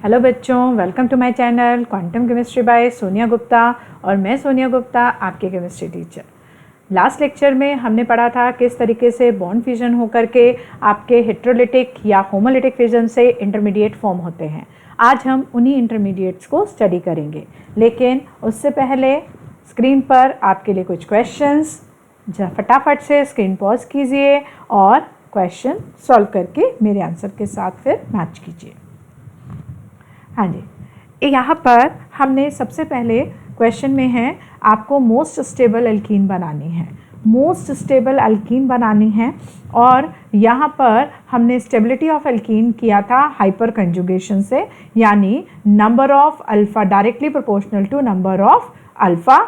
Hello बच्चों, welcome to my channel quantum chemistry by Sonia Gupta. और मैं सोनिया गुप्ता, आपके केमिस्ट्री टीचर। लास्ट लेक्चर में हमने पढ़ा था किस तरीके से बॉन्ड फ्यूजन होकर के आपके हेट्रोलिटिक या होमोलिटिक फ्यूजन से इंटरमीडिएट फॉर्म होते हैं। आज हम उन्हीं इंटरमीडिएट्स को स्टडी करेंगे, लेकिन उससे पहले स्क्रीन पर आपके लिए कुछ क्वेश्चंस, फटाफट से स्क्रीन पॉज कीजिए और क्वेश्चन सॉल्व करके मेरे आंसर के साथ फिर मैच कीजिए। हाँ जी, यहाँ पर हमने सबसे पहले क्वेश्चन में है आपको मोस्ट स्टेबल एल्कीन बनानी है। मोस्ट स्टेबल एल्कीन बनानी है और यहाँ पर हमने स्टेबिलिटी ऑफ एल्कीन किया था हाइपर कंजुगेशन से, यानी number of alpha directly proportional to number of alpha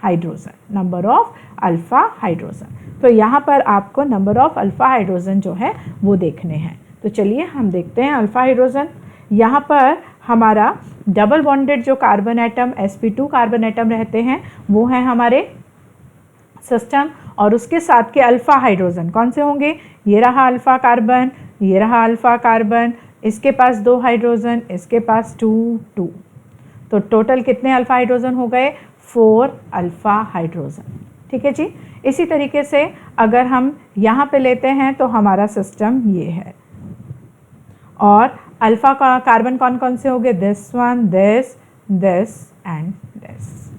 hydrogen, number of alpha hydrogen. तो यहाँ पर आपको नंबर ऑफ अल्फ़ा हाइड्रोजन जो है वो देखने हैं। तो चलिए हम देखते हैं अल्फ़ा हाइड्रोजन। यहाँ पर हमारा डबल बॉन्डेड जो carbon atom sp2 carbon atom रहते हैं वो हैं हमारे सिस्टम, और उसके साथ के अल्फ़ा हाइड्रोजन कौन से होंगे? ये रहा अल्फ़ा कार्बन, ये रहा अल्फ़ा कार्बन, इसके पास 2 हाइड्रोजन, इसके पास 2। तो टोटल कितने अल्फ़ा हाइड्रोजन हो गए? 4 अल्फ़ा हाइड्रोजन। ठीक है जी। इसी तरीके से अगर हम यहाँ पे लेते हैं तो हमारा सिस्टम ये है, और अल्फ़ा का कार्बन कौन कौन से हो गए? This one, this and this.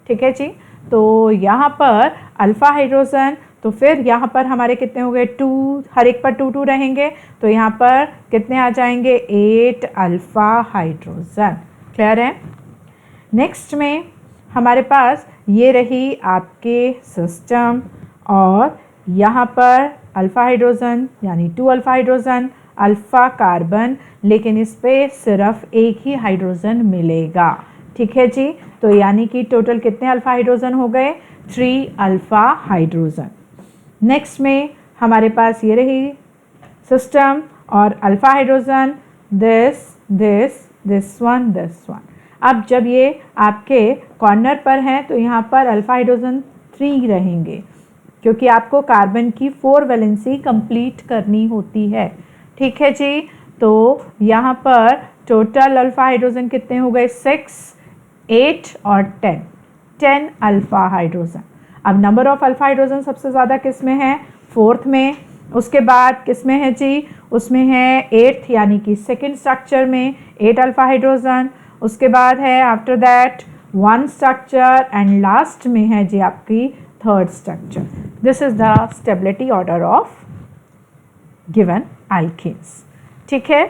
ठीक है जी। तो यहाँ पर अल्फ़ा हाइड्रोजन, तो फिर यहाँ पर हमारे कितने हो गए? 2, हर एक पर 2 रहेंगे, तो यहाँ पर कितने आ जाएंगे? 8 अल्फ़ा हाइड्रोजन। क्लियर है? नेक्स्ट में हमारे पास ये रही आपके सिस्टम, और यहाँ पर अल्फ़ा हाइड्रोजन यानी 2 अल्फ़ा हाइड्रोजन, अल्फ़ा कार्बन, लेकिन इस पे सिर्फ एक ही हाइड्रोजन मिलेगा। ठीक है जी। तो यानी कि टोटल कितने अल्फ़ा हाइड्रोजन हो गए? 3 अल्फ़ा हाइड्रोजन। नेक्स्ट में हमारे पास ये रही सिस्टम और अल्फ़ा हाइड्रोजन, दिस वन। अब जब ये आपके कॉर्नर पर हैं तो यहाँ पर अल्फ़ा हाइड्रोजन 3 रहेंगे, क्योंकि आपको कार्बन की 4 वैलेंसी कंप्लीट करनी होती है। ठीक है जी। तो यहाँ पर टोटल अल्फ़ा हाइड्रोजन कितने हो गए? 6, 8 और 10 अल्फ़ा हाइड्रोजन। अब नंबर ऑफ अल्फ़ा हाइड्रोजन सबसे ज़्यादा किस में है? 4th में। उसके बाद किस में है जी? उसमें है 8th, यानी कि सेकेंड स्ट्रक्चर में 8 अल्फ़ा हाइड्रोजन। उसके बाद है after that 1 structure, and last में है जी आपकी 3rd structure. This is the stability order of given alkenes. ठीक है।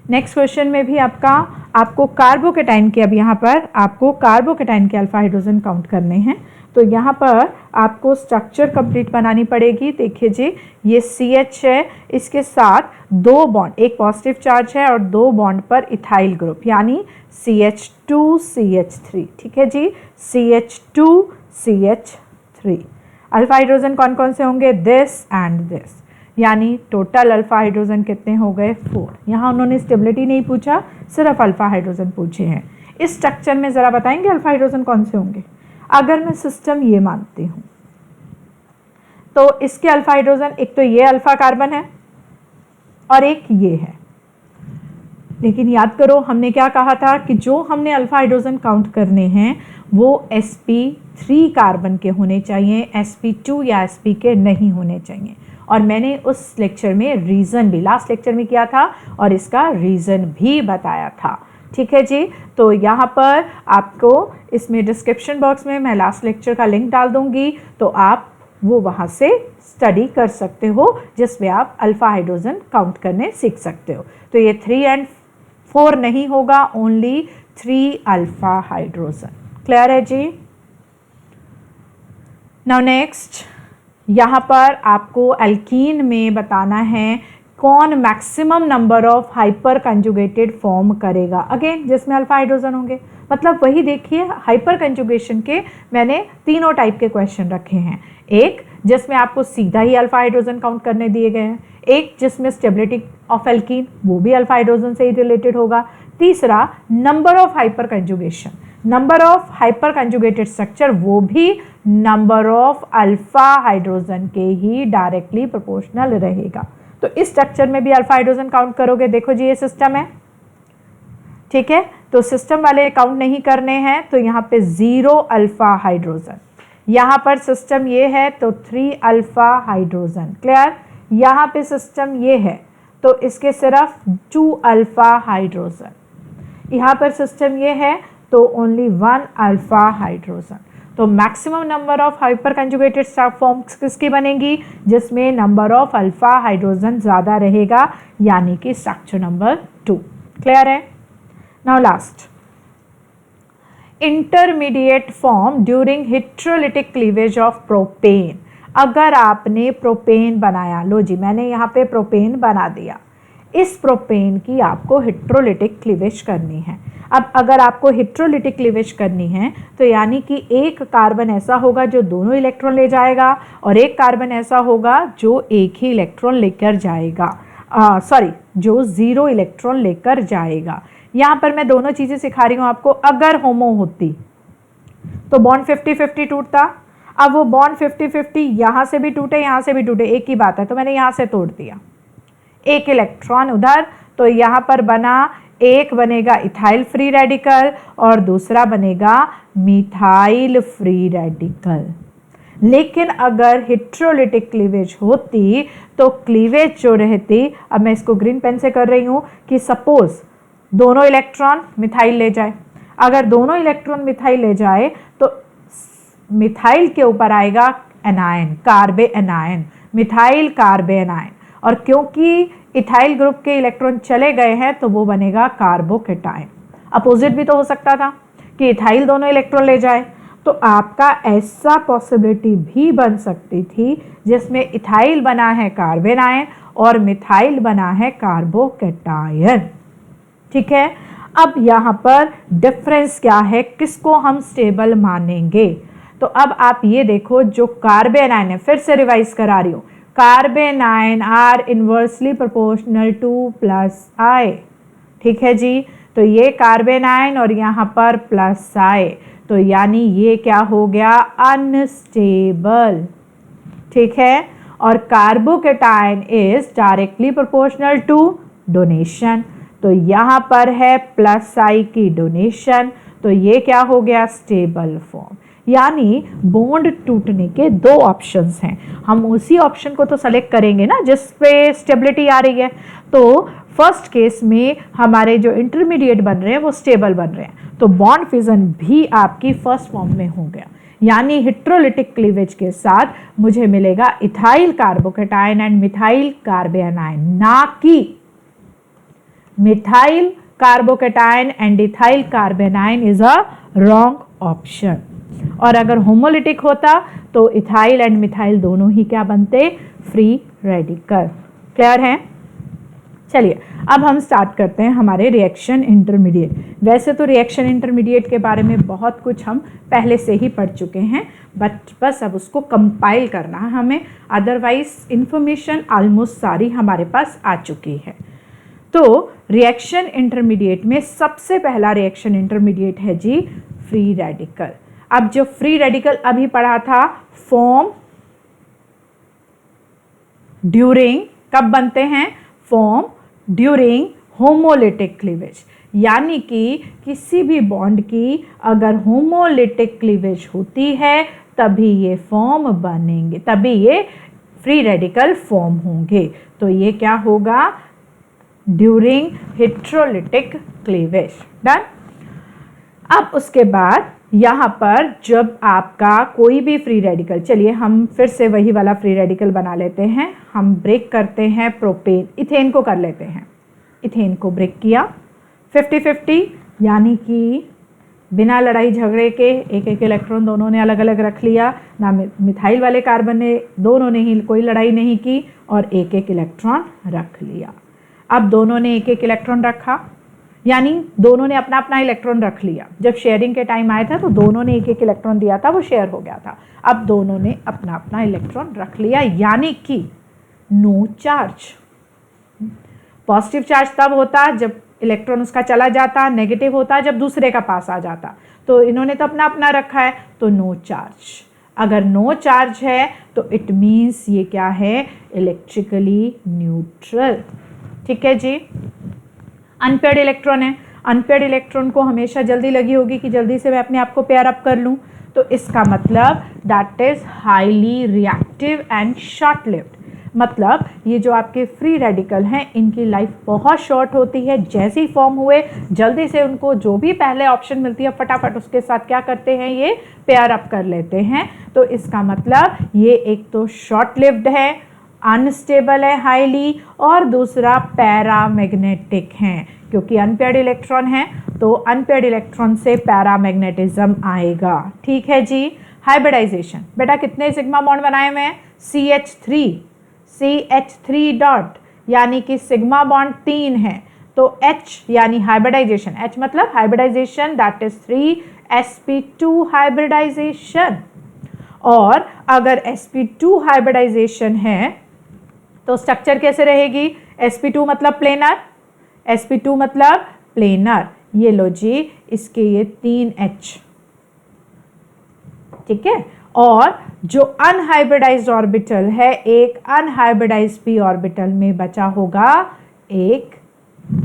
नेक्स्ट क्वेश्चन में भी आपको कार्बोकेटाइन के, अब यहाँ पर आपको कार्बोकेटाइन के अल्फ़ा हाइड्रोजन काउंट करने हैं। तो यहाँ पर आपको स्ट्रक्चर कंप्लीट बनानी पड़ेगी। देखिए जी, ये CH है, इसके साथ 2 बॉन्ड, एक पॉजिटिव चार्ज है और 2 बॉन्ड पर इथाइल ग्रुप, यानी CH2 CH3। ठीक है जी, CH2 CH3। अल्फ़ा हाइड्रोजन कौन कौन से होंगे? दिस एंड दिस, यानी टोटल अल्फ़ा हाइड्रोजन कितने हो गए? 4। यहाँ उन्होंने स्टेबिलिटी नहीं पूछा, सिर्फ अल्फ़ा हाइड्रोजन पूछे हैं। इस स्ट्रक्चर में ज़रा बताएंगे अल्फ़ा हाइड्रोजन कौन से होंगे? अगर मैं सिस्टम ये मानती हूँ तो इसके अल्फ़ा हाइड्रोजन, एक तो ये अल्फ़ा कार्बन है और एक ये है। लेकिन याद करो हमने क्या कहा था कि जो हमने अल्फ़ा हाइड्रोजन काउंट करने हैं वो sp3 कार्बन के होने चाहिए, sp2 या sp के नहीं होने चाहिए। और मैंने उस लेक्चर में रीज़न भी लास्ट लेक्चर में किया था और इसका रीज़न भी बताया था। ठीक है जी। तो यहाँ पर आपको इसमें डिस्क्रिप्शन बॉक्स में मैं लास्ट लेक्चर का लिंक डाल दूँगी, तो आप वो वहाँ से स्टडी कर सकते हो, जिसमें आप अल्फ़ा हाइड्रोजन काउंट करने सीख सकते हो। तो ये 3 और 4 नहीं होगा, ओनली 3 अल्फ़ा हाइड्रोजन। क्लियर है जी? नाउ नेक्स्ट, यहाँ पर आपको एल्कीन में बताना है कौन maximum number of hyper conjugated form करेगा। अगेन जिसमें अल्फ़ा हाइड्रोजन होंगे, मतलब वही देखिए हाइपर कंजुगेशन के मैंने तीनों टाइप के क्वेश्चन रखे हैं। एक जिसमें आपको सीधा ही अल्फ़ा हाइड्रोजन काउंट करने दिए गए हैं, एक जिसमें स्टेबिलिटी ऑफ एल्कीन, वो भी अल्फ़ा हाइड्रोजन से ही रिलेटेड होगा। तीसरा number of hyper conjugation, number of hyper conjugated structure, वो भी नंबर ऑफ अल्फ़ा हाइड्रोजन के ही डायरेक्टली प्रोपोर्शनल रहेगा। तो इस स्ट्रक्चर में भी अल्फ़ा हाइड्रोजन काउंट करोगे। देखो जी, ये सिस्टम है, ठीक है, तो सिस्टम वाले काउंट नहीं करने हैं, तो यहाँ पे 0 अल्फा हाइड्रोजन, यहाँ पर सिस्टम ये है तो 3 अल्फा हाइड्रोजन। क्लियर? यहाँ पे सिस्टम ये है तो इसके सिर्फ 2 अल्फा हाइड्रोजन, यहाँ पर सिस्टम ये है तो ओनली 1 अल्फा हाइड्रोजन। तो maximum number of hyper conjugated star forms किसकी बनेगी? जिसमें नंबर ऑफ अल्फा हाइड्रोजन ज़्यादा रहेगा, यानी कि स्ट्रक्चर नंबर 2। क्लियर है? Now last, intermediate form during heterolytic cleavage of propane. अगर आपने प्रोपेन बनाया, लो जी मैंने यहाँ पे प्रोपेन बना दिया, इस प्रोपेन की आपको हिट्रोलिटिक क्लीवेज करनी है। अब अगर आपको हिट्रोलिटिक क्लीवेज करनी है तो यानी कि एक कार्बन ऐसा होगा जो दोनों इलेक्ट्रॉन ले जाएगा और एक कार्बन ऐसा होगा जो एक ही इलेक्ट्रॉन लेकर जाएगा, जो 0 इलेक्ट्रॉन लेकर जाएगा। यहाँ पर मैं दोनों चीज़ें सिखा रही हूँ आपको। अगर होमो होती तो बॉन्ड 50-50 टूटता, अब वो बॉन्ड 50-50 यहाँ से भी टूटे यहाँ से भी टूटे, एक ही बात है, तो मैंने यहाँ से तोड़ दिया, एक इलेक्ट्रॉन उधर, तो यहाँ पर बना, एक बनेगा इथाइल फ्री रेडिकल और दूसरा बनेगा मिथाइल फ्री रेडिकल। लेकिन अगर हिट्रोलिटिक क्लीवेज होती तो क्लीवेज जो रहती, अब मैं इसको ग्रीन पेन से कर रही हूँ कि सपोज दोनों इलेक्ट्रॉन मिथाइल ले जाए, अगर दोनों इलेक्ट्रॉन मिथाइल ले जाए तो मिथाइल के ऊपर आएगा एनायन, कार्बे एनायन, मिथाइल कार्बे एनायन, और क्योंकि इथाइल ग्रुप के इलेक्ट्रॉन चले गए हैं तो वो बनेगा कार्बोकेटायन। अपोजिट भी तो हो सकता था कि इथाइल दोनों इलेक्ट्रॉन ले जाए, तो आपका ऐसा पॉसिबिलिटी भी बन सकती थी जिसमें इथाइल बना है कार्बन आयन और मिथाइल बना है कार्बोकेटायन। ठीक है, अब यहाँ पर डिफरेंस क्या है, किसको हम स्टेबल मानेंगे? तो अब आप ये देखो, जो कार्बन आयन है, फिर से रिवाइज करा रही हूँ, carbon ion are inversely proportional to plus I. ठीक है जी, तो ये कार्बन आयन और यहाँ पर प्लस आई, तो यानी ये क्या हो गया, अनस्टेबल। ठीक है, और carbocation is directly proportional to donation, तो यहाँ पर है प्लस आई की डोनेशन, तो ये क्या हो गया, स्टेबल फॉर्म। यानी बॉन्ड टूटने के दो ऑप्शंस हैं, हम उसी ऑप्शन को तो सेलेक्ट करेंगे ना जिस पे स्टेबिलिटी आ रही है। तो फर्स्ट केस में हमारे जो इंटरमीडिएट बन रहे हैं वो स्टेबल बन रहे हैं, तो बॉन्ड फिजन भी आपकी फर्स्ट फॉर्म में हो गया, यानी हिट्रोलिटिक क्लीवेज के साथ मुझे मिलेगा ethyl carbocation and methyl carbon ion, ना कि methyl carbocation and ethyl carbon ion is a wrong option. और अगर होमोलिटिक होता तो इथाइल एंड मिथाइल दोनों ही क्या बनते, फ्री रेडिकल। क्लियर है? चलिए अब हम स्टार्ट करते हैं हमारे रिएक्शन इंटरमीडिएट। वैसे तो रिएक्शन इंटरमीडिएट के बारे में बहुत कुछ हम पहले से ही पढ़ चुके हैं, बट बस अब उसको कंपाइल करना है हमें, अदरवाइज इंफॉर्मेशन ऑलमोस्ट सारी हमारे पास आ चुकी है। तो रिएक्शन इंटरमीडिएट में सबसे पहला रिएक्शन इंटरमीडिएट है जी फ्री रेडिकल। अब जो फ्री रेडिकल अभी पढ़ा था, फॉर्म ड्यूरिंग, कब बनते हैं, फॉर्म ड्यूरिंग होमोलिटिक क्लीवेज, यानी कि किसी भी बॉन्ड की अगर होमोलिटिक क्लीवेज होती है तभी ये फॉर्म बनेंगे, तभी ये फ्री रेडिकल फॉर्म होंगे। तो ये क्या होगा, ड्यूरिंग हिट्रोलिटिक क्लीवेज। डन। अब उसके बाद यहाँ पर जब आपका कोई भी फ्री रेडिकल, चलिए हम फिर से वही वाला फ्री रेडिकल बना लेते हैं, हम ब्रेक करते हैं प्रोपेन, इथेन को कर लेते हैं, इथेन को ब्रेक किया 50-50, यानी कि बिना लड़ाई झगड़े के एक एक इलेक्ट्रॉन दोनों ने अलग अलग रख लिया, ना मिथाइल वाले कार्बन ने, दोनों ने ही कोई लड़ाई नहीं की और एक एक इलेक्ट्रॉन रख लिया। अब दोनों ने एक एक इलेक्ट्रॉन रखा, यानी दोनों ने अपना अपना इलेक्ट्रॉन रख लिया। जब शेयरिंग के टाइम आया था तो दोनों ने एक एक इलेक्ट्रॉन दिया था, वो शेयर हो गया था। अब दोनों ने अपना अपना इलेक्ट्रॉन रख लिया, यानी कि नो चार्ज। पॉजिटिव चार्ज तब होता जब इलेक्ट्रॉन उसका चला जाता, नेगेटिव होता जब दूसरे का पास आ जाता। तो इन्होंने तो अपना अपना रखा है, तो नो चार्ज। अगर नो चार्ज है तो इट मीन्स ये क्या है, इलेक्ट्रिकली न्यूट्रल। ठीक है जी, अनपेयर्ड इलेक्ट्रॉन है। अनपेयर्ड इलेक्ट्रॉन को हमेशा जल्दी लगी होगी कि जल्दी से मैं अपने आप को पेयर अप कर लूँ, तो इसका मतलब that is highly reactive and short lived. मतलब ये जो आपके फ्री रेडिकल हैं इनकी लाइफ बहुत शॉर्ट होती है, जैसे ही फॉर्म हुए जल्दी से उनको जो भी पहले ऑप्शन मिलती है फटाफट उसके साथ क्या करते हैं, ये पेयर अप कर लेते हैं। तो इसका मतलब ये एक तो शॉर्ट लिव्ड है, अनस्टेबल है हाईली, और दूसरा पैरामैग्नेटिक हैं, क्योंकि अनपेयर्ड इलेक्ट्रॉन है तो अनपेयर्ड इलेक्ट्रॉन से पैरामैग्नेटिज्म आएगा। ठीक है जी। हाइब्रिडाइजेशन, बेटा कितने सिग्मा बॉन्ड बनाए हुए हैं, CH3 डॉट, यानी कि सिग्मा बॉन्ड 3 है, तो H यानी हाइब्रिडाइजेशन, H मतलब hybridisation, that is 3sp2 hybridisation. और अगर sp2 हाइब्रिडाइजेशन है तो स्ट्रक्चर कैसे रहेगी, sp2 मतलब प्लेनर, sp2 मतलब प्लेनर, ये लो जी इसके ये 3H, ठीक है। और जो अनहाइब्रिडाइज्ड ऑर्बिटल है, एक अनहाइब्रिडाइज्ड p ऑर्बिटल में बचा होगा एक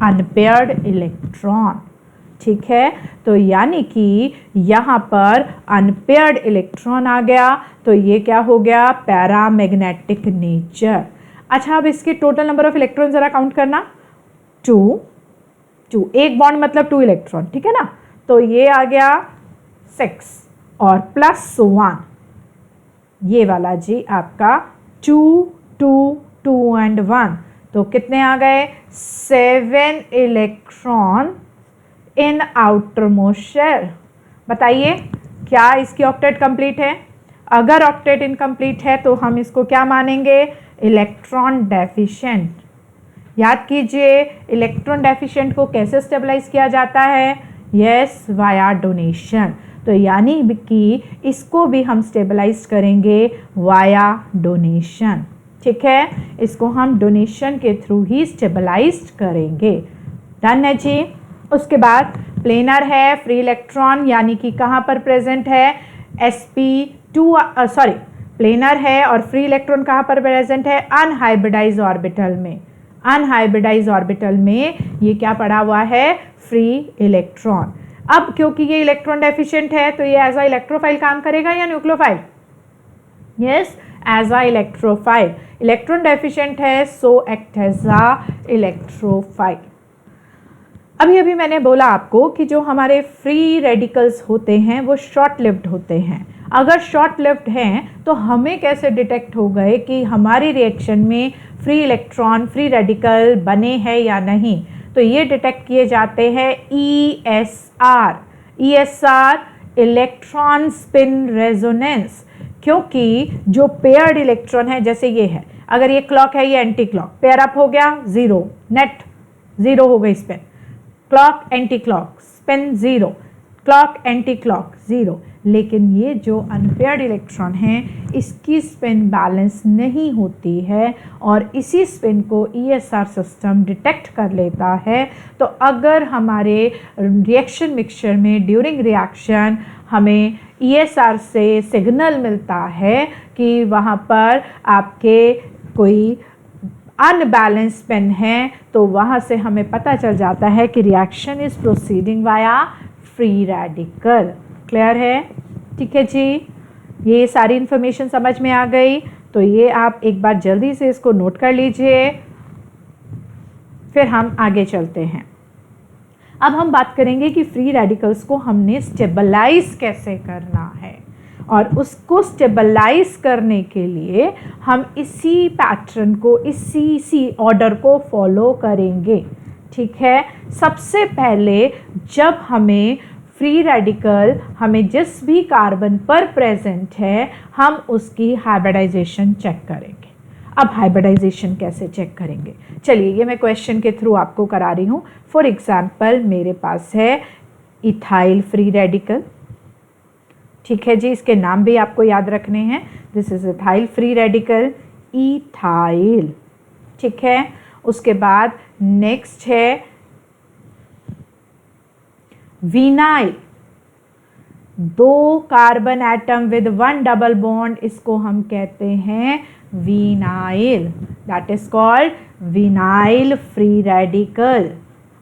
अनपेयर्ड इलेक्ट्रॉन। ठीक है, तो यानी कि यहाँ पर अनपेयर्ड इलेक्ट्रॉन आ गया, तो ये क्या हो गया, पैरामैग्नेटिक नेचर। अच्छा, अब इसके टोटल नंबर ऑफ इलेक्ट्रॉन जरा काउंट करना, 2, एक बॉन्ड मतलब 2 इलेक्ट्रॉन, ठीक है ना, तो ये आ गया 6 और प्लस 1, ये वाला जी आपका 2, 2, 2 एंड 1, तो कितने आ गए, 7 electron in outermost shell. बताइए क्या इसकी ऑक्टेट कंप्लीट है, अगर ऑक्टेट इनकम्प्लीट है तो हम इसको क्या मानेंगे, इलेक्ट्रॉन डेफिशिएंट। याद कीजिए इलेक्ट्रॉन डेफिशिएंट को कैसे स्टेबलाइज किया जाता है, यस, वाया डोनेशन। तो यानी कि इसको भी हम स्टेबलाइज करेंगे वाया डोनेशन। ठीक है, इसको हम डोनेशन के थ्रू ही स्टेबलाइज करेंगे। डन है जी। उसके बाद प्लेनर है, फ्री इलेक्ट्रॉन यानी कि कहाँ पर प्रेजेंट है, sp2 प्लेनर है और फ्री इलेक्ट्रॉन कहाँ पर प्रेजेंट है, अनहाइब्रिडाइज्ड ऑर्बिटल में। अनहाइब्रिडाइज्ड ऑर्बिटल में ये क्या पड़ा हुआ है, फ्री इलेक्ट्रॉन। अब क्योंकि ये इलेक्ट्रॉन डेफिशिएंट है तो ये एज अ इलेक्ट्रोफाइल काम करेगा या nucleophile, yes, as a electrophile. Electron deficient है so act as a electrophile. अभी अभी मैंने बोला आपको कि जो हमारे फ्री रेडिकल्स होते हैं वो शॉर्ट लिव्ड होते हैं। अगर शॉर्ट लिव्ड हैं तो हमें कैसे डिटेक्ट हो गए कि हमारी रिएक्शन में फ्री इलेक्ट्रॉन, फ्री रेडिकल बने हैं या नहीं, तो ये डिटेक्ट किए जाते हैं ESR, इलेक्ट्रॉन स्पिन रेजोनेंस। क्योंकि जो पेयर्ड इलेक्ट्रॉन है, जैसे ये है, अगर ये क्लॉक है, ये एंटी क्लॉक, पेयर अप हो गया, 0, नेट 0 हो गई spin, clock anti clock, spin 0, clock anti clock 0। लेकिन ये जो अनपेयर्ड इलेक्ट्रॉन हैं इसकी स्पिन बैलेंस नहीं होती है और इसी स्पिन को ESR सिस्टम डिटेक्ट कर लेता है। तो अगर हमारे रिएक्शन मिक्सचर में ड्यूरिंग रिएक्शन हमें ESR से सिग्नल मिलता है कि वहाँ पर आपके कोई अनबैलेंस स्पिन है, तो वहाँ से हमें पता चल जाता है कि reaction is proceeding via free radical. Clear है? ठीक है जी, ये सारी इन्फॉर्मेशन समझ में आ गई, तो ये आप एक बार जल्दी से इसको नोट कर लीजिए, फिर हम आगे चलते हैं। अब हम बात करेंगे कि फ्री रेडिकल्स को हमने स्टेबलाइज कैसे करना है, और उसको स्टेबलाइज करने के लिए हम इसी पैटर्न को, इसी ऑर्डर को फॉलो करेंगे। ठीक है, सबसे पहले जब हमें फ्री रेडिकल हमें जिस भी कार्बन पर प्रेजेंट है, हम उसकी हाइब्रिडाइजेशन चेक करेंगे। अब हाइब्रिडाइजेशन कैसे चेक करेंगे, चलिए ये मैं क्वेश्चन के थ्रू आपको करा रही हूँ। फॉर एग्जांपल मेरे पास है इथाइल फ्री रेडिकल। ठीक है जी, इसके नाम भी आपको याद रखने हैं। This is ethyl free radical, ethyl. ठीक है, उसके बाद नेक्स्ट है vinyl, 2 carbon atom with 1 double bond, इसको हम कहते हैं vinyl, that is called vinyl free radical.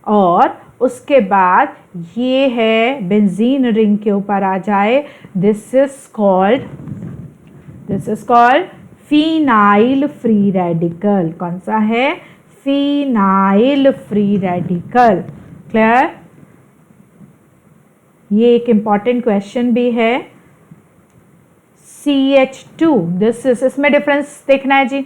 और उसके बाद ये है बेंजीन रिंग के ऊपर आ जाए, this is called phenyl free radical. कौन सा है? Phenyl free radical. क्लियर? ये एक इंपॉर्टेंट क्वेश्चन भी है। CH2 दिस इज, इसमें डिफरेंस देखना है जी।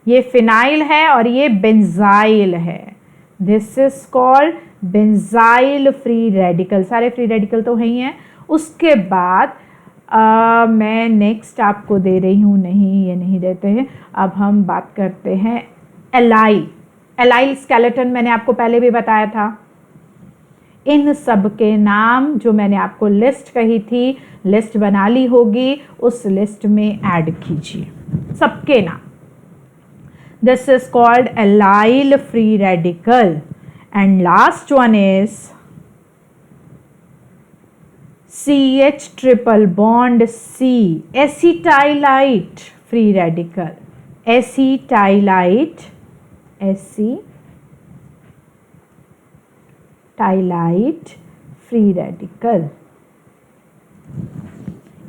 ये फिनाइल है और ये बेंजाइल है। This is called benzyl free radical. सारे फ्री रेडिकल तो ही हैं। उसके बाद मैं नेक्स्ट आपको दे रही हूँ, नहीं ये नहीं देते हैं। अब हम बात करते हैं एलाइल स्केलेटन, मैंने आपको पहले भी बताया था। इन सब के नाम जो मैंने आपको लिस्ट कही थी, लिस्ट बना ली होगी, उस लिस्ट में ऐड कीजिए सबके नाम। This is called allyl free radical. And last one is CH triple bond C, acetylide free radical. Acetylide free radical.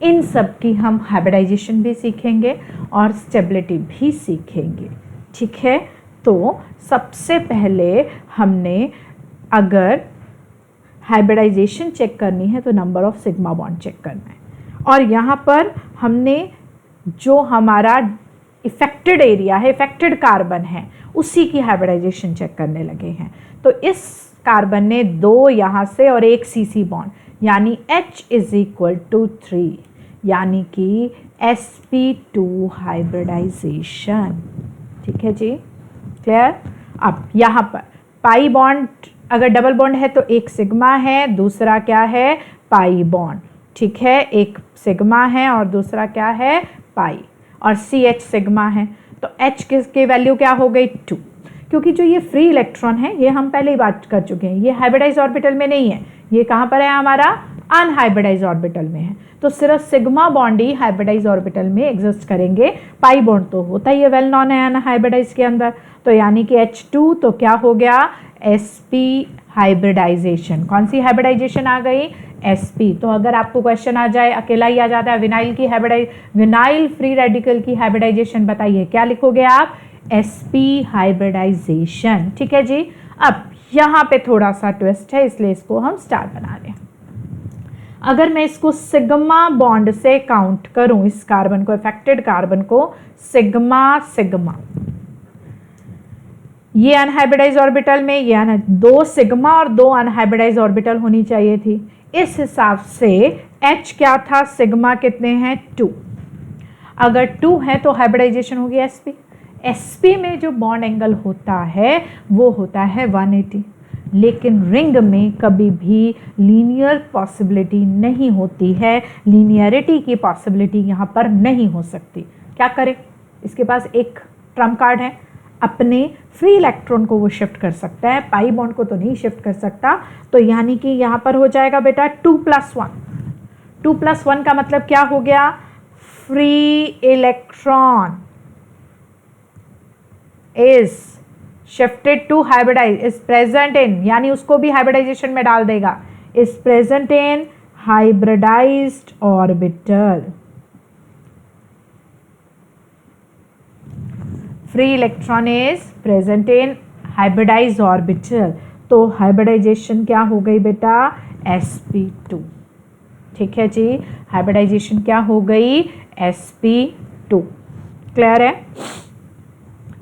इन सब की हम हाइब्रिडाइजेशन भी सीखेंगे और स्टेबिलिटी भी सीखेंगे। ठीक है, तो सबसे पहले हमने अगर हाइब्रिडाइजेशन चेक करनी है तो number of sigma bond check करना है। और यहाँ पर हमने जो हमारा इफेक्टेड एरिया है, इफेक्टेड कार्बन है, उसी की हाइब्रिडाइजेशन चेक करने लगे हैं। तो इस कार्बन ने 2 यहाँ से और 1 CC बॉन्ड, यानी H = 3, यानी कि sp2 हाइब्रिडाइजेशन। ठीक है जी, क्लियर? अब यहाँ पर पाई बॉन्ड अगर डबल बॉन्ड है तो एक सिग्मा है, दूसरा क्या है? Pi bond. ठीक है, एक सिग्मा है और दूसरा क्या है? पाई। और CH सिग्मा है, तो H की वैल्यू क्या हो गई? 2। क्योंकि जो ये फ्री इलेक्ट्रॉन है, ये हम पहले ही बात कर चुके हैं, ये हाइब्रिडाइज ऑर्बिटल में नहीं है। ये कहाँ पर है? हमारा अनहाइब्रिडाइज ऑर्बिटल में है। तो सिर्फ सिग्मा बॉन्ड ही हाइब्रिडाइज ऑर्बिटल में एग्जिस्ट करेंगे। पाई बॉन्ड तो होता ही है, वेल नॉन है अनहाइब्रिडाइज के अंदर। तो यानी कि H2 तो क्या हो गया? sp hybridization. कौन सी हाइब्रिडाइजेशन आ गई? sp। तो अगर आपको क्वेश्चन आ जाए, अकेला ही आ जाता है, विनाइल फ्री रेडिकल की हाइब्रिडाइजेशन बताइए, क्या लिखोगे आप? sp hybridization. ठीक है जी। अब यहाँ पे थोड़ा सा ट्विस्ट है, इसलिए इसको हम स्टार बना लें। अगर मैं इसको सिग्मा बॉन्ड से काउंट करूं, इस कार्बन को, इफेक्टेड कार्बन को, सिग्मा, ये अनहाइब्रिडाइज ऑर्बिटल में ये 2 सिग्मा और 2 अनहाइब्रिडाइज ऑर्बिटल होनी चाहिए थी। इस हिसाब से H क्या था? सिग्मा कितने हैं? 2। अगर 2 है तो हाइब्रिडाइजेशन होगी sp। sp में जो बॉन्ड एंगल होता है वो होता है 180। लेकिन रिंग में कभी भी लीनियर पॉसिबिलिटी नहीं होती है, लीनियरिटी की पॉसिबिलिटी यहाँ पर नहीं हो सकती। क्या करें? इसके पास एक ट्रम्प कार्ड है, अपने फ्री इलेक्ट्रॉन को वो शिफ्ट कर सकता है, पाई बॉन्ड को तो नहीं शिफ्ट कर सकता। तो यानी कि यहाँ पर हो जाएगा बेटा 2+1। 2+1 का मतलब क्या हो गया? Free electron is shifted to hybridize, is present in, यानी उसको भी हाइब्रिडाइजेशन में डाल देगा, is present in hybridized orbital. Free electron is present in hybridized orbital. तो हाइब्रिडाइजेशन क्या हो गई बेटा? sp2। ठीक है जी, हाइब्रिडाइजेशन क्या हो गई? sp2। क्लियर है?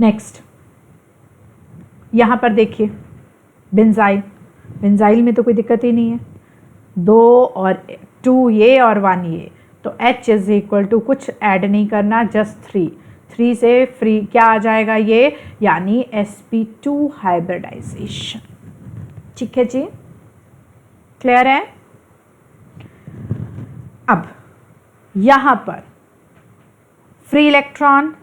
नेक्स्ट यहाँ पर देखिए बेंजाइल में तो कोई दिक्कत ही नहीं है, 2 और 2 ये और 1 ये, तो H = कुछ ऐड नहीं करना, जस्ट 3 से फ्री क्या आ जाएगा ये? यानी sp2 हाइब्रिडाइजेशन। ठीक है जी, क्लियर है? अब यहाँ पर फ्री इलेक्ट्रॉन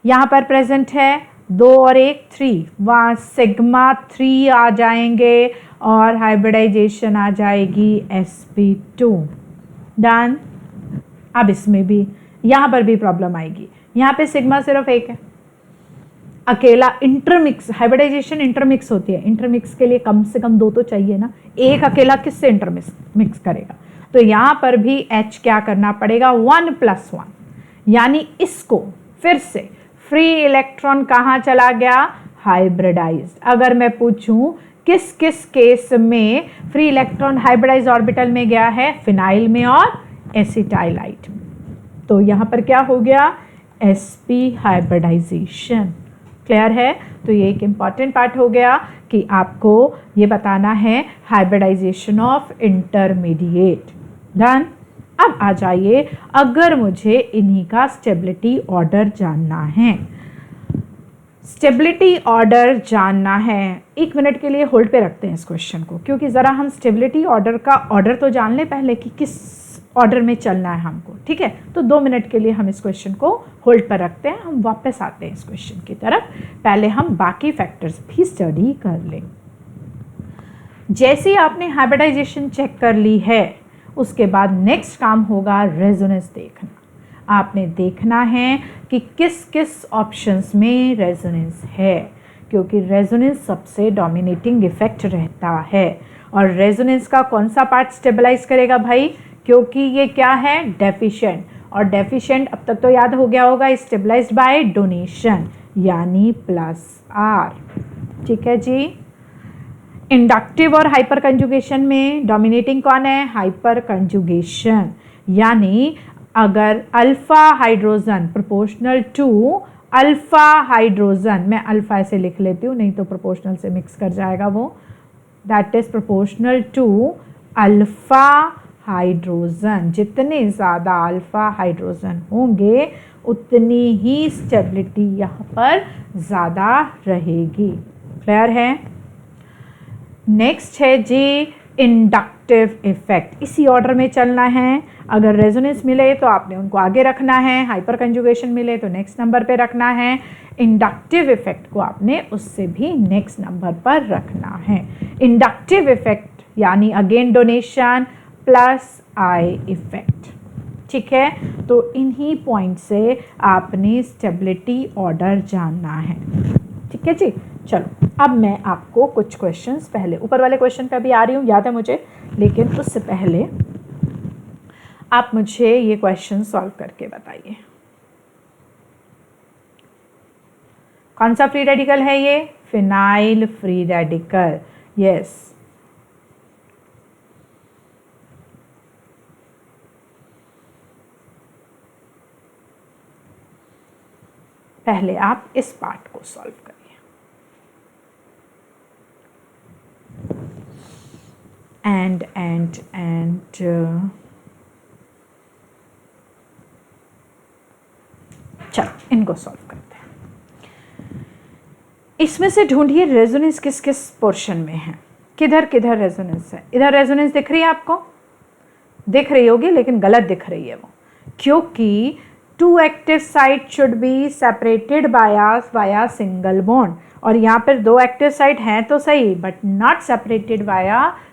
यहाँ पर प्रेजेंट है, 2 और 1 3, वहाँ सिग्मा 3 आ जाएंगे और हाइब्रिडाइजेशन आ जाएगी sp2। डन। अब इसमें भी यहाँ पर भी प्रॉब्लम आएगी, यहाँ पे सिग्मा सिर्फ 1 है। अकेला इंटरमिक्स, हाइब्रिडाइजेशन इंटरमिक्स होती है, इंटरमिक्स के लिए कम से कम 2 तो चाहिए ना, एक अकेला किससे इंटरमिक्स करेगा। तो यहाँ पर भी H क्या करना पड़ेगा, 1+1, यानी इसको फिर से फ्री इलेक्ट्रॉन कहाँ चला गया, हाइब्रिडाइज्ड। अगर मैं पूछूं किस किस केस में फ्री इलेक्ट्रॉन हाइब्रिडाइज ऑर्बिटल में गया है, फिनाइल में और एसिटाइलाइट में, तो यहाँ पर क्या हो गया, sp हाइब्रिडाइजेशन। क्लियर है। तो ये एक इम्पॉर्टेंट पार्ट हो गया कि आपको ये बताना है हाइब्रिडाइजेशन ऑफ इंटरमीडिएट। डन। अब आ जाइए, अगर मुझे इन्हीं का स्टेबिलिटी ऑर्डर जानना है, स्टेबिलिटी ऑर्डर जानना है, 1 मिनट के लिए होल्ड पे रखते हैं इस क्वेश्चन को, क्योंकि ज़रा हम स्टेबिलिटी ऑर्डर का ऑर्डर तो जान लें पहले कि किस ऑर्डर में चलना है हमको, ठीक है। तो 2 मिनट के लिए हम इस क्वेश्चन को होल्ड पर रखते हैं, हम वापस आते हैं इस क्वेश्चन की तरफ, पहले हम बाकी फैक्टर्स भी स्टडी कर लें। जैसे आपने हाइब्रिडाइजेशन चेक कर ली है, उसके बाद नेक्स्ट काम होगा रेजोनेंस देखना। आपने देखना है कि किस किस ऑप्शंस में रेजोनेंस है, क्योंकि रेजोनेंस सबसे डोमिनेटिंग इफेक्ट रहता है। और रेजोनेंस का कौन सा पार्ट स्टेबलाइज करेगा भाई, क्योंकि ये क्या है, डेफिशिएंट, और डेफिशिएंट अब तक तो याद हो गया होगा, स्टेबलाइज्ड बाय डोनेशन, यानी +R। ठीक है जी। इंडक्टिव और हाइपर कंजुगेशन में डोमिनेटिंग कौन है, हाइपर कंजुगेशन, यानी अगर alpha hydrogen proportional to alpha hydrogen, मैं अल्फा ऐसे लिख लेती हूँ, नहीं तो प्रोपोर्शनल से मिक्स कर जाएगा वो, that is proportional to alpha hydrogen. जितने ज़्यादा अल्फा हाइड्रोजन होंगे उतनी ही स्टेबिलिटी यहाँ पर ज़्यादा रहेगी। क्लियर है। नेक्स्ट है जी इंडक्टिव इफेक्ट, इसी ऑर्डर में चलना है। अगर रेजोनेंस मिले तो आपने उनको आगे रखना है, हाइपर कंजुगेशन मिले तो नेक्स्ट नंबर पे रखना है, इंडक्टिव इफेक्ट को आपने उससे भी नेक्स्ट नंबर पर रखना है। इंडक्टिव इफेक्ट यानी again donation plus I effect. ठीक है, तो इन्हीं पॉइंट से आपने स्टेबिलिटी ऑर्डर जानना है। ठीक है जी। चलो अब मैं आपको कुछ क्वेश्चंस, पहले ऊपर वाले क्वेश्चन पे अभी आ रही हूँ, याद है मुझे, लेकिन उससे पहले आप मुझे ये क्वेश्चन सॉल्व करके बताइए। कौन सा फ्री रेडिकल है ये, फिनाइल फ्री रेडिकल। यस, पहले आप इस पार्ट को सॉल्व करिए। एंड चलो इनको सॉल्व करते हैं। इसमें से ढूंढिए रेजोनेंस किस किस पोर्शन में है, किधर किधर रेजोनेंस है। इधर रेजोनेंस दिख रही है आपको, दिख रही होगी लेकिन गलत दिख रही है वो, क्योंकि 2 active site should be separated by single bond, और यहाँ पर 2 एक्टिव साइट हैं तो सही but not separated by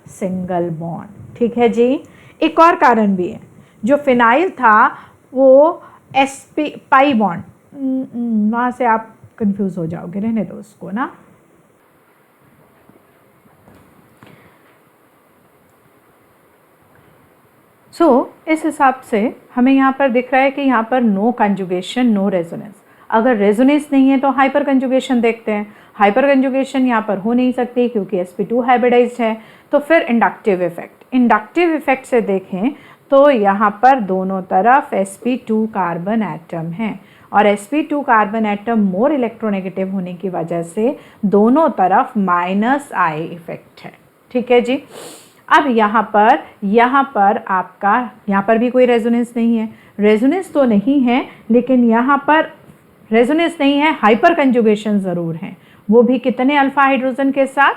single bond. ठीक है जी। एक और कारण भी है, जो फिनाइल था वो sp पाई बॉन्ड, वहाँ से आप कंफ्यूज हो जाओगे, रहने दो उसको ना। इस हिसाब से हमें यहाँ पर दिख रहा है कि यहाँ पर नो कंजुगेशन नो रेजोनेंस। अगर रेजोनेंस नहीं है तो हाइपर कंजुगेशन देखते हैं। हाइपर कंजुगेशन यहाँ पर हो नहीं सकती क्योंकि sp2 हाइब्रिडाइज्ड है। तो फिर इंडक्टिव इफेक्ट, इंडक्टिव इफेक्ट से देखें तो यहाँ पर दोनों तरफ sp2 कार्बन एटम है, और sp2 carbon atom more electronegative होने की वजह से दोनों तरफ -I इफेक्ट है। ठीक है जी। अब यहाँ पर आपका, यहाँ पर भी कोई रेजोनेंस नहीं है, रेजोनेंस तो नहीं है लेकिन यहाँ पर रेजोनेंस नहीं है, हाइपर कंजुगेशन ज़रूर है, वो भी कितने अल्फा हाइड्रोजन के साथ।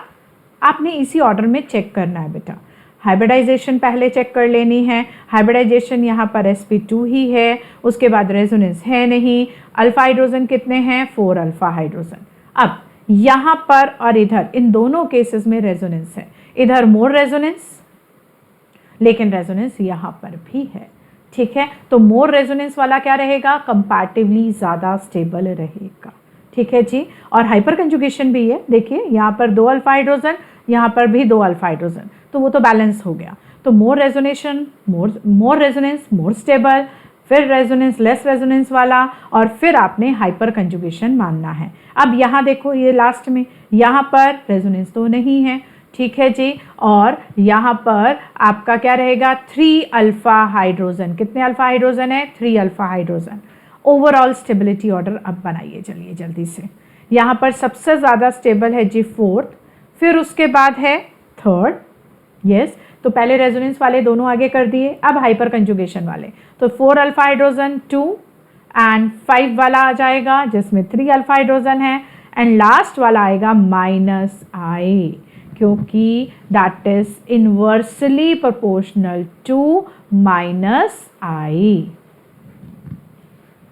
आपने इसी ऑर्डर में चेक करना है बेटा। हाइब्रिडाइजेशन पहले चेक कर लेनी है। हाइब्रिडाइजेशन यहाँ पर sp2 ही है, उसके बाद रेजोनेंस है नहीं। अल्फा हाइड्रोजन कितने हैं, 4 अल्फा हाइड्रोजन। अब यहाँ पर और इधर, इन दोनों केसेस में रेजोनेंस है, इधर मोर रेजोनेंस, लेकिन रेजोनेंस यहाँ पर भी है। ठीक है, तो मोर रेजोनेंस वाला क्या रहेगा, कंपैरेटिवली ज़्यादा स्टेबल रहेगा। ठीक है जी। और हाइपर कंजुगेशन भी है, देखिए यहाँ पर 2 अल्फा हाइड्रोजन, यहाँ पर भी 2 अल्फा हाइड्रोजन, तो वो तो बैलेंस हो गया। तो मोर रेजोनेशन, मोर रेजोनेंस, मोर स्टेबल, फिर रेजोनेंस, लेस रेजोनेंस वाला, और फिर आपने हाइपर कंजुगेशन मानना है। अब यहाँ देखो, ये लास्ट में यहाँ पर रेजोनेंस तो नहीं है, ठीक है जी। और यहाँ पर आपका क्या रहेगा, 3 अल्फा हाइड्रोजन। कितने अल्फा हाइड्रोजन है, 3 alpha hydrogen. Overall stability order अब बनाइए चलिए जल्दी से। यहाँ पर सबसे ज़्यादा स्टेबल है जी 4th, फिर उसके बाद है 3rd, यस। तो पहले रेजोनेंस वाले दोनों आगे कर दिए, अब हाइपर कंजुगेशन वाले। तो 4 अल्फा हाइड्रोजन 2 एंड 5 वाला आ जाएगा जिसमें 3 अल्फा हाइड्रोजन है, एंड लास्ट वाला आएगा -I, क्योंकि that is inversely proportional to -I।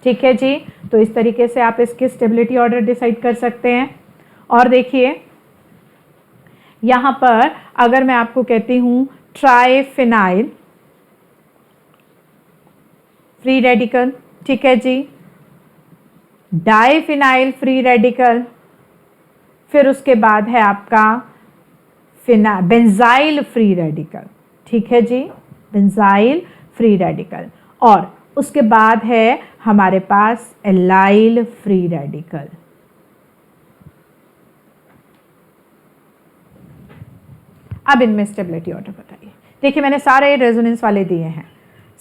ठीक है जी। तो इस तरीके से आप इसके स्टेबिलिटी ऑर्डर डिसाइड कर सकते हैं। और देखिए यहाँ पर अगर मैं आपको कहती हूँ ट्राइफिनाइल फ्री रेडिकल, ठीक है जी, डाइफिनाइल फ्री रेडिकल, फिर उसके बाद है आपका बेंजाइल फ्री रेडिकल, ठीक है जी, बेंजाइल फ्री रेडिकल, और उसके बाद है हमारे पास एलाइल फ्री रेडिकल। अब इनमें स्टेबिलिटी ऑर्डर बताइए। देखिए मैंने सारे रेजोनेंस वाले दिए हैं,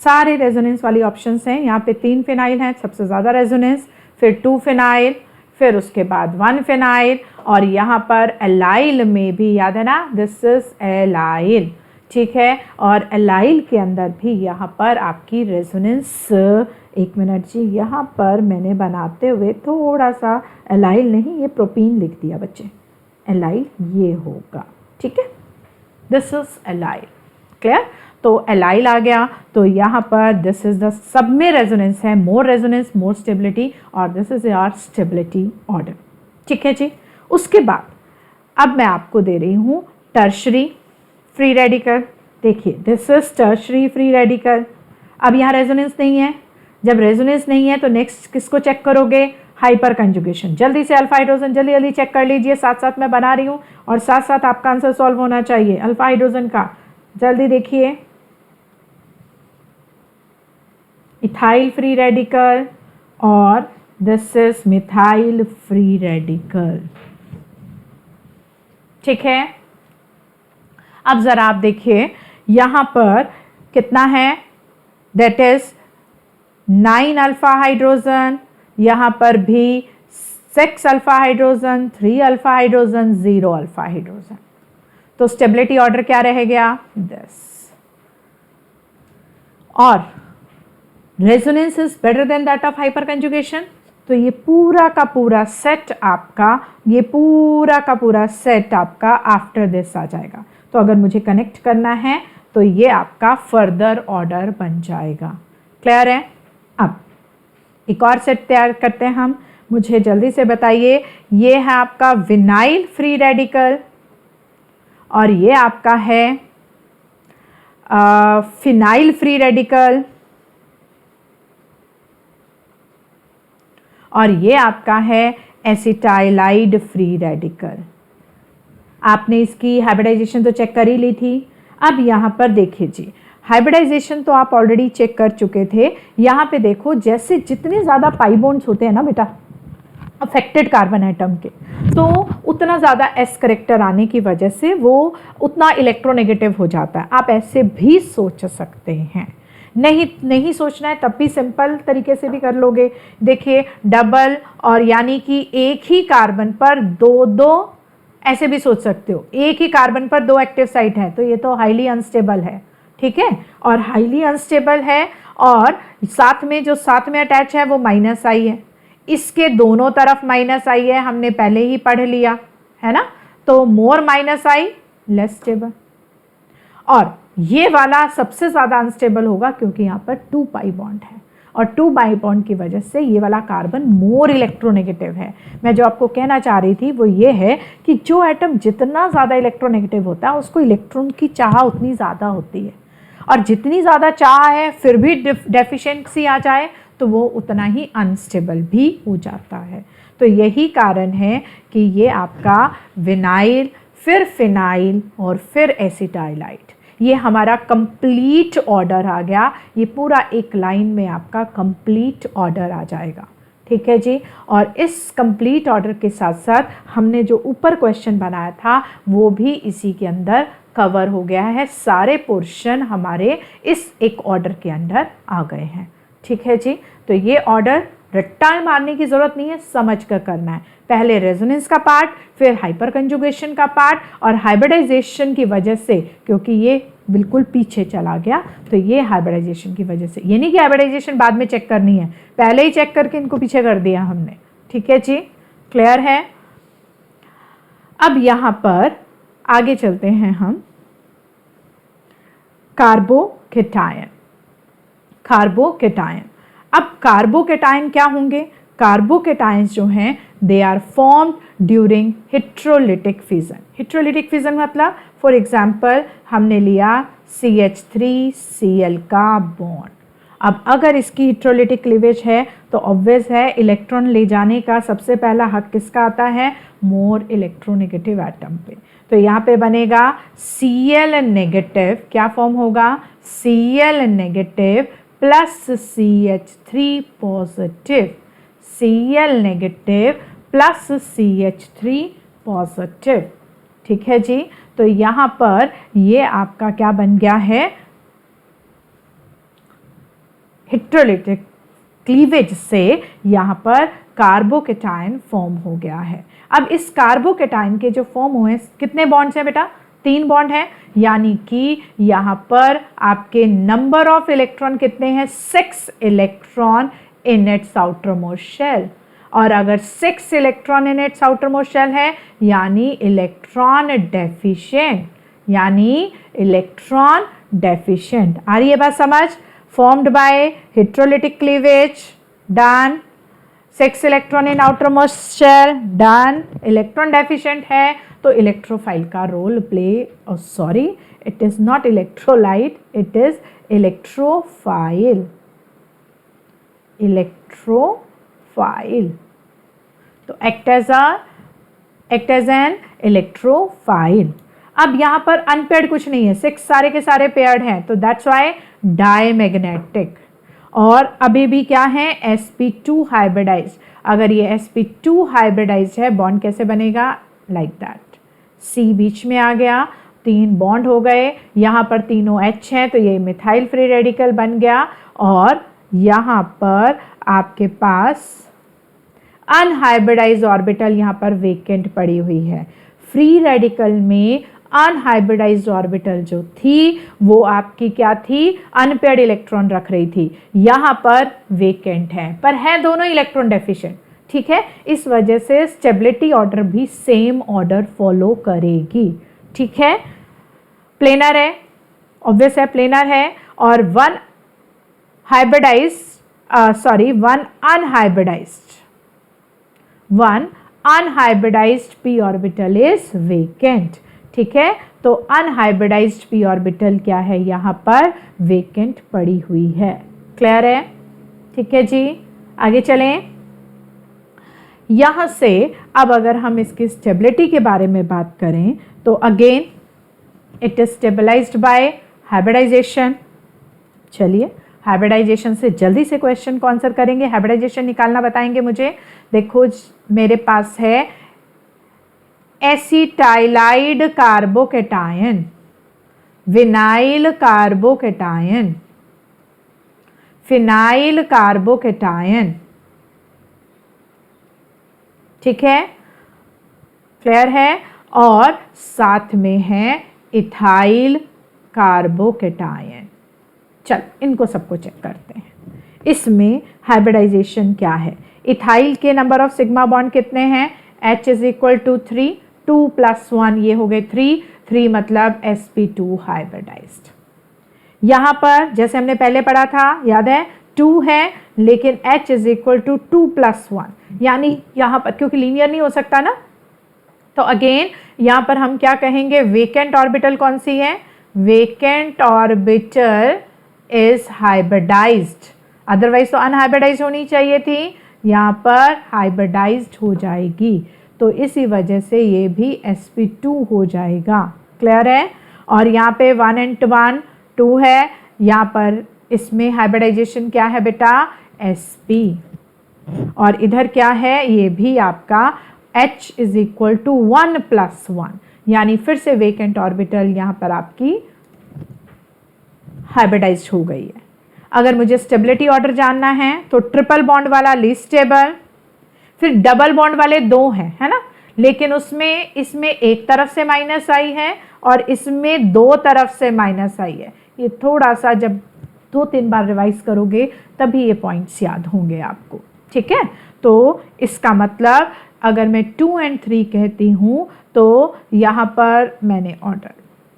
सारे रेजोनेंस वाली ऑप्शंस हैं। यहाँ पे 3 फिनाइल हैं, सबसे ज़्यादा रेजोनेंस, फिर 2 फिनाइल, फिर उसके बाद 1 फिनाइल, और यहाँ पर एलाइल में भी याद है ना, दिस इज एलाइल, ठीक है। और एलाइल के अंदर भी यहाँ पर आपकी रेजोनेंस, एक मिनट जी, यहाँ पर मैंने बनाते हुए थोड़ा सा एलाइल नहीं, ये प्रोपीन लिख दिया बच्चे, एलाइल ये होगा, ठीक है, दिस इज एलाइल, क्लियर। तो एलाइल आ गया, तो यहाँ पर दिस इज द, सब में रेजोनेंस है, मोर रेजोनेंस मोर स्टेबिलिटी, और this is your stability order, ठीक है जी। उसके बाद अब मैं आपको दे रही हूँ टर्शरी फ्री रेडिकल। देखिए this is tertiary free radical. अब यहाँ रेजोनेंस नहीं है, जब रेजोनेंस नहीं है तो नेक्स्ट किसको चेक करोगे, हाइपर कंजुगेशन। जल्दी से अल्फा हाइड्रोजन जल्दी जल्दी चेक कर लीजिए, साथ साथ मैं बना रही हूँ और साथ साथ आपका आंसर सॉल्व होना चाहिए। अल्फा हाइड्रोजन का जल्दी देखिए, इथाइल फ्री रेडिकल, और this is methyl free radical, ठीक है। अब जरा आप देखिए यहां पर कितना है, दैट इज 9 अल्फा हाइड्रोजन, यहां पर भी 6 alpha hydrogen, 3 alpha hydrogen, 0 alpha hydrogen. तो स्टेबिलिटी ऑर्डर क्या रहेगा, दिस। और resonance is better than that of hyper conjugation, तो ये पूरा का पूरा सेट आपका, ये पूरा का पूरा सेट आपका आफ्टर दिस आ जाएगा। तो अगर मुझे कनेक्ट करना है तो ये आपका फर्दर ऑर्डर बन जाएगा, क्लियर है। अब एक और सेट तैयार करते हैं हम, मुझे जल्दी से बताइए, ये है आपका विनाइल फ्री रेडिकल, और ये आपका है फिनाइल फ्री रेडिकल, और ये आपका है एसिटाइलाइड फ्री रेडिकल। आपने इसकी हाइब्रिडाइजेशन तो चेक कर ही ली थी। अब यहाँ पर देखिए जी, हाइब्रिडाइजेशन तो आप ऑलरेडी चेक कर चुके थे। यहाँ पे देखो, जैसे जितने ज़्यादा पाई बॉन्ड्स होते हैं ना बेटा अफेक्टेड कार्बन एटम के, तो उतना ज़्यादा एस करेक्टर आने की वजह से वो उतना इलेक्ट्रोनेगेटिव हो जाता है। आप ऐसे भी सोच सकते हैं, नहीं सोचना है तब भी सिंपल तरीके से भी कर लोगे। देखिए डबल, और यानी कि एक ही कार्बन पर दो ऐसे भी सोच सकते हो, एक ही कार्बन पर 2 एक्टिव साइट है, तो ये तो हाईली अनस्टेबल है, ठीक है। और हाईली अनस्टेबल है, और साथ में जो साथ में अटैच है वो -I है, इसके दोनों तरफ -I है, हमने पहले ही पढ़ लिया है ना। तो मोर -I लेस स्टेबल, और ये वाला सबसे ज़्यादा अनस्टेबल होगा क्योंकि यहाँ पर 2 पाई बॉन्ड है, और 2 पाई बॉन्ड की वजह से ये वाला कार्बन मोर इलेक्ट्रोनेगेटिव है। मैं जो आपको कहना चाह रही थी वो ये है कि जो एटम जितना ज़्यादा इलेक्ट्रोनेगेटिव होता है उसको इलेक्ट्रॉन की चाह उतनी ज़्यादा होती है, और जितनी ज़्यादा चाह है फिर भी डेफिशिएंसी आ जाए तो वो उतना ही अनस्टेबल भी हो जाता है। तो यही कारण है कि ये आपका विनाइल, फिर फिनाइल और फिर एसिटाइलाइट, ये हमारा कंप्लीट ऑर्डर आ गया। ये पूरा एक लाइन में आपका कंप्लीट ऑर्डर आ जाएगा, ठीक है जी। और इस कंप्लीट ऑर्डर के साथ साथ हमने जो ऊपर क्वेश्चन बनाया था वो भी इसी के अंदर कवर हो गया है। सारे पोर्शन हमारे इस एक ऑर्डर के अंदर आ गए हैं, ठीक है जी। तो ये ऑर्डर रट्टा मारने की ज़रूरत नहीं है, समझ कर करना है। पहले रेजोनेंस का पार्ट, फिर हाइपर कंजुगेशन का पार्ट, और हाइब्रिडाइजेशन की वजह से, क्योंकि ये बिल्कुल पीछे चला गया, तो ये हाइब्रिडाइजेशन की वजह से, ये नहीं कि हाइब्रिडाइजेशन बाद में चेक करनी है, पहले ही चेक करके इनको पीछे कर दिया हमने, ठीक है जी। क्लियर है। अब यहाँ पर आगे चलते हैं हम। Carbocation, carbocation. अब कार्बोकेटायन क्या होंगे? कार्बोकेटायंस जो हैं they are formed during heterolytic fission. Heterolytic fission मतलब फॉर एग्जांपल हमने लिया CH3Cl का बॉन्ड। अब अगर इसकी हिट्रोलिटिक क्लीवेज है तो ऑब्वियस है इलेक्ट्रॉन ले जाने का सबसे पहला हक किसका आता है? मोर इलेक्ट्रोनेगेटिव एटम पे। तो यहाँ पे बनेगा Cl नेगेटिव, क्या फॉर्म होगा? Cl negative plus CH3 positive, Cl negative plus CH3 positive, ठीक है जी। तो यहाँ पर ये आपका क्या बन गया है? हिट्रोलिटिक क्लीवेज से यहाँ पर कार्बोकेटायन फॉर्म हो गया है। अब इस कार्बोकेटायन के जो फॉर्म हुए कितने बॉन्ड्स हैं बेटा? 3 बॉन्ड हैं, यानी कि यहाँ पर आपके नंबर ऑफ इलेक्ट्रॉन कितने हैं? 6 electron in its outermost shell. और अगर 6 electron in its outermost shell है यानी इलेक्ट्रॉन डेफिशिएंट, यानी इलेक्ट्रॉन डेफिशिएंट। आ रही है बात समझ? Formed by heterolytic cleavage, done. 6 electron in outermost shell, done. Electron deficient है तो इलेक्ट्रोफाइल का role play, sorry it is not electrolyte, it is electrophile, electrophile. तो एक्ट एज एन इलेक्ट्रोफाइल। अब यहाँ पर अनपेयर्ड कुछ नहीं है, 6 सारे के सारे पेयर्ड हैं, तो दैट्स वाई डायमैग्नेटिक। और अभी भी क्या है? sp2 hybridised. अगर ये sp2 हाइब्रिडाइज्ड है, बॉन्ड कैसे बनेगा? लाइक दैट, C बीच में आ गया, 3 बॉन्ड हो गए, यहाँ पर तीनों H हैं तो ये मिथाइल फ्री रेडिकल बन गया। और यहाँ पर आपके पास अनहाइब्रिडाइज्ड ऑर्बिटल यहाँ पर वेकेंट पड़ी हुई है। फ्री रेडिकल में अनहाइब्रिडाइज्ड ऑर्बिटल जो थी वो आपकी क्या थी? अनपेयर्ड इलेक्ट्रॉन रख रही थी, यहाँ पर वेकेंट है, पर है दोनों इलेक्ट्रॉन डेफिशिएंट, ठीक है। इस वजह से स्टेबिलिटी ऑर्डर भी सेम ऑर्डर फॉलो करेगी, ठीक है। प्लेनर है, ऑब्वियस है प्लेनर है। और one unhybridised p orbital is vacant, ठीक है। तो अनहाइब्रिडाइज्ड p ऑर्बिटल क्या है? यहाँ पर वेकेंट पड़ी हुई है। क्लियर है? ठीक है जी, आगे चलें। यहाँ से अब अगर हम इसकी स्टेबिलिटी के बारे में बात करें तो again it is stabilized by hybridization. चलिए हाइब्रिडाइजेशन से जल्दी से क्वेश्चन को आंसर करेंगे, हाइब्रिडाइजेशन निकालना बताएंगे मुझे। देखो मेरे पास है acetylide carbocation, vinyl carbocation, phenyl carbocation, ठीक है, क्लियर है। और साथ में है इथाइल कार्बोकेटायन। चल इनको सबको चेक करते हैं। इसमें हाइब्रिडाइजेशन क्या है? इथाइल के नंबर ऑफ सिग्मा बॉन्ड कितने हैं? H इज इक्वल टू 3, 2 + 1 ये हो गए 3 मतलब sp2 हाइब्रिडाइज्ड। यहाँ पर जैसे हमने पहले पढ़ा था, याद है 2 है लेकिन H इज इक्वल टू 2 + 1, यानी यहाँ पर क्योंकि लीनियर नहीं हो सकता ना, तो अगेन यहाँ पर हम क्या कहेंगे? वेकेंट ऑर्बिटल कौन सी है? Vacant orbital is hybridized. Otherwise तो अनहाइब्रिडाइज होनी चाहिए थी, यहाँ पर हाइब्रिडाइज्ड हो जाएगी, तो इसी वजह से ये भी sp2 हो जाएगा। क्लियर है? और यहाँ पे 1 and 1 2 है, यहाँ पर इसमें हाइब्रिडाइजेशन क्या है बेटा? sp। और इधर क्या है? ये भी आपका H is equal to 1 plus 1, यानी फिर से वेकेंट ऑर्बिटल यहाँ पर आपकी हाइब्रिडाइज्ड हो गई है। अगर मुझे स्टेबिलिटी ऑर्डर जानना है तो ट्रिपल बॉन्ड वाला लीस्ट स्टेबल, फिर डबल बॉन्ड वाले 2 हैं, है ना, लेकिन उसमें इसमें एक तरफ से माइनस आई है और इसमें 2 तरफ से माइनस आई है। ये थोड़ा सा जब 2-3 बार रिवाइज करोगे तभी ये पॉइंट्स याद होंगे आपको। ठीक है, तो इसका मतलब अगर मैं 2 and 3 कहती हूँ तो यहाँ पर मैंने ऑर्डर,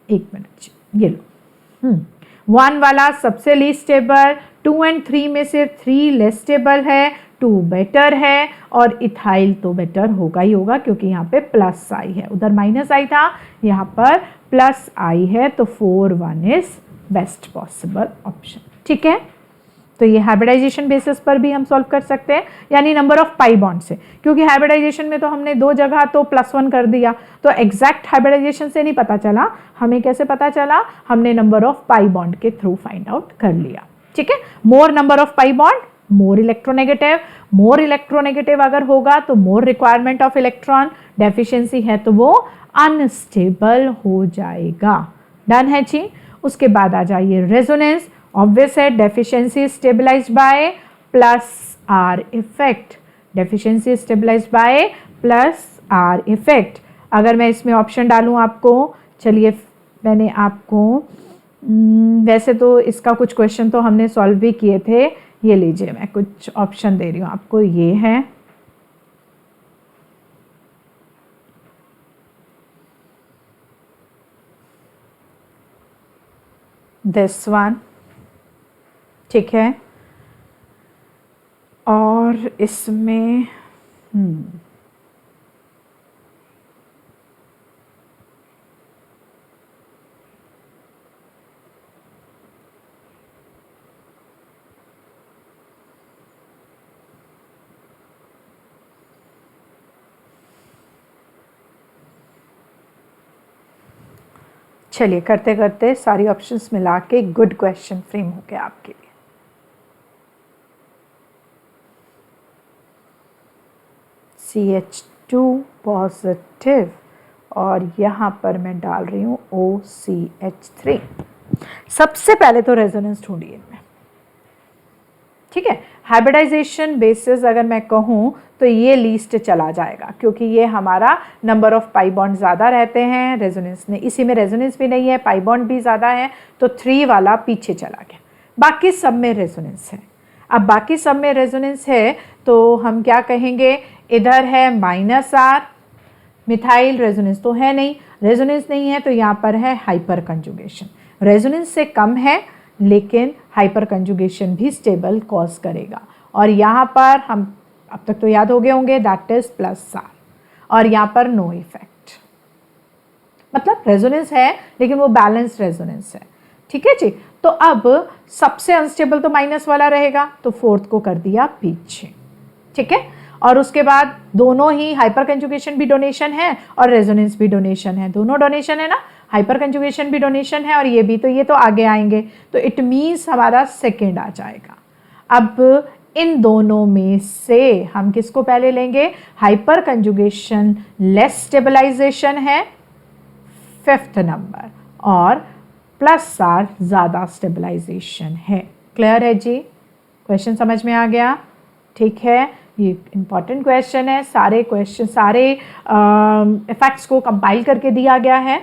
एक मिनट ये लो, 1 वाला सबसे लीस्ट स्टेबल, 2 and 3 में से 3 लेस स्टेबल है, 2 बेटर है, और इथाइल तो बेटर होगा ही होगा क्योंकि यहाँ पे प्लस आई है, उधर माइनस आई था, यहाँ पर प्लस आई है, तो 4 1 इज बेस्ट पॉसिबल ऑप्शन। ठीक है, तो ये हाइब्रिडाइजेशन बेसिस पर भी हम सॉल्व कर सकते हैं, यानी नंबर ऑफ पाई बॉन्ड से, क्योंकि हाइब्रिडाइजेशन में तो हमने 2 जगह तो +1 कर दिया, तो एग्जैक्ट हाइब्रिडाइजेशन से नहीं पता चला, हमें कैसे पता चला? हमने नंबर ऑफ पाई बॉन्ड के थ्रू फाइंड आउट कर लिया। ठीक है, मोर number of pi bond more electronegative, more electronegative अगर होगा तो more requirement of electron, deficiency है तो वो अनस्टेबल हो जाएगा। डन है जी। उसके बाद आ जाइए रेजोनेंस, ऑब्वियस है, deficiency stabilized by plus R effect, deficiency stabilized by plus R effect. अगर मैं इसमें ऑप्शन डालूं आपको, चलिए मैंने आपको वैसे तो इसका कुछ क्वेश्चन तो हमने सॉल्व भी किए थे, ये लीजिए मैं कुछ ऑप्शन दे रही हूँ आपको, ये है दिस वन, ठीक है, और इसमें चलिए करते करते सारी ऑप्शंस मिला के गुड क्वेश्चन फ्रेम हो गया आपके लिए। CH2 पॉजिटिव और यहाँ पर मैं डाल रही हूँ OCH3। सबसे पहले तो रेजोनेंस ढूंढिए मैं, ठीक है। हाइब्रिडाइजेशन बेसिस अगर मैं कहूँ तो ये लीस्ट चला जाएगा क्योंकि ये हमारा नंबर ऑफ पाई बॉन्ड ज़्यादा रहते हैं, रेजोनेंस ने, इसी में रेजोनेंस भी नहीं है, पाई बॉन्ड भी ज़्यादा है, तो 3 वाला पीछे चला गया। बाकी सब में रेजोनेंस है। अब बाकी सब में रेजोनेंस है तो हम क्या कहेंगे, इधर है -R, मिथाइल रेजोनेंस तो है नहीं, रेजोनेंस नहीं है तो यहाँ पर है हाइपर कंजुगेशन, रेजोनेंस से कम है लेकिन हाइपर कंजुगेशन भी स्टेबल कॉज करेगा। और यहाँ पर हम अब तक तो याद हो गए होंगे, दैट इज +R, और यहाँ पर नो इफेक्ट, मतलब रेजोनेंस है लेकिन वो बैलेंस्ड रेजोनेंस है। ठीक है जी। तो अब सबसे अनस्टेबल तो माइनस वाला रहेगा, तो 4th को कर दिया पीछे। ठीक है, और उसके बाद दोनों ही हाइपर कंजुगेशन भी डोनेशन है और रेजोनेंस भी डोनेशन है, दोनों डोनेशन है ना, हाइपर कंजुगेशन भी डोनेशन है और ये भी, तो ये तो आगे आएंगे, तो इट मीन्स हमारा सेकेंड आ जाएगा। अब इन दोनों में से हम किसको पहले लेंगे, हाइपर कंजुगेशन लेस स्टेबलाइजेशन है 5th नंबर और +R ज़्यादा स्टेबलाइजेशन है। क्लियर है जी, क्वेश्चन समझ में आ गया? ठीक है, ये इंपॉर्टेंट क्वेश्चन है, सारे क्वेश्चन सारे इफेक्ट्स को कंपाइल करके दिया गया है।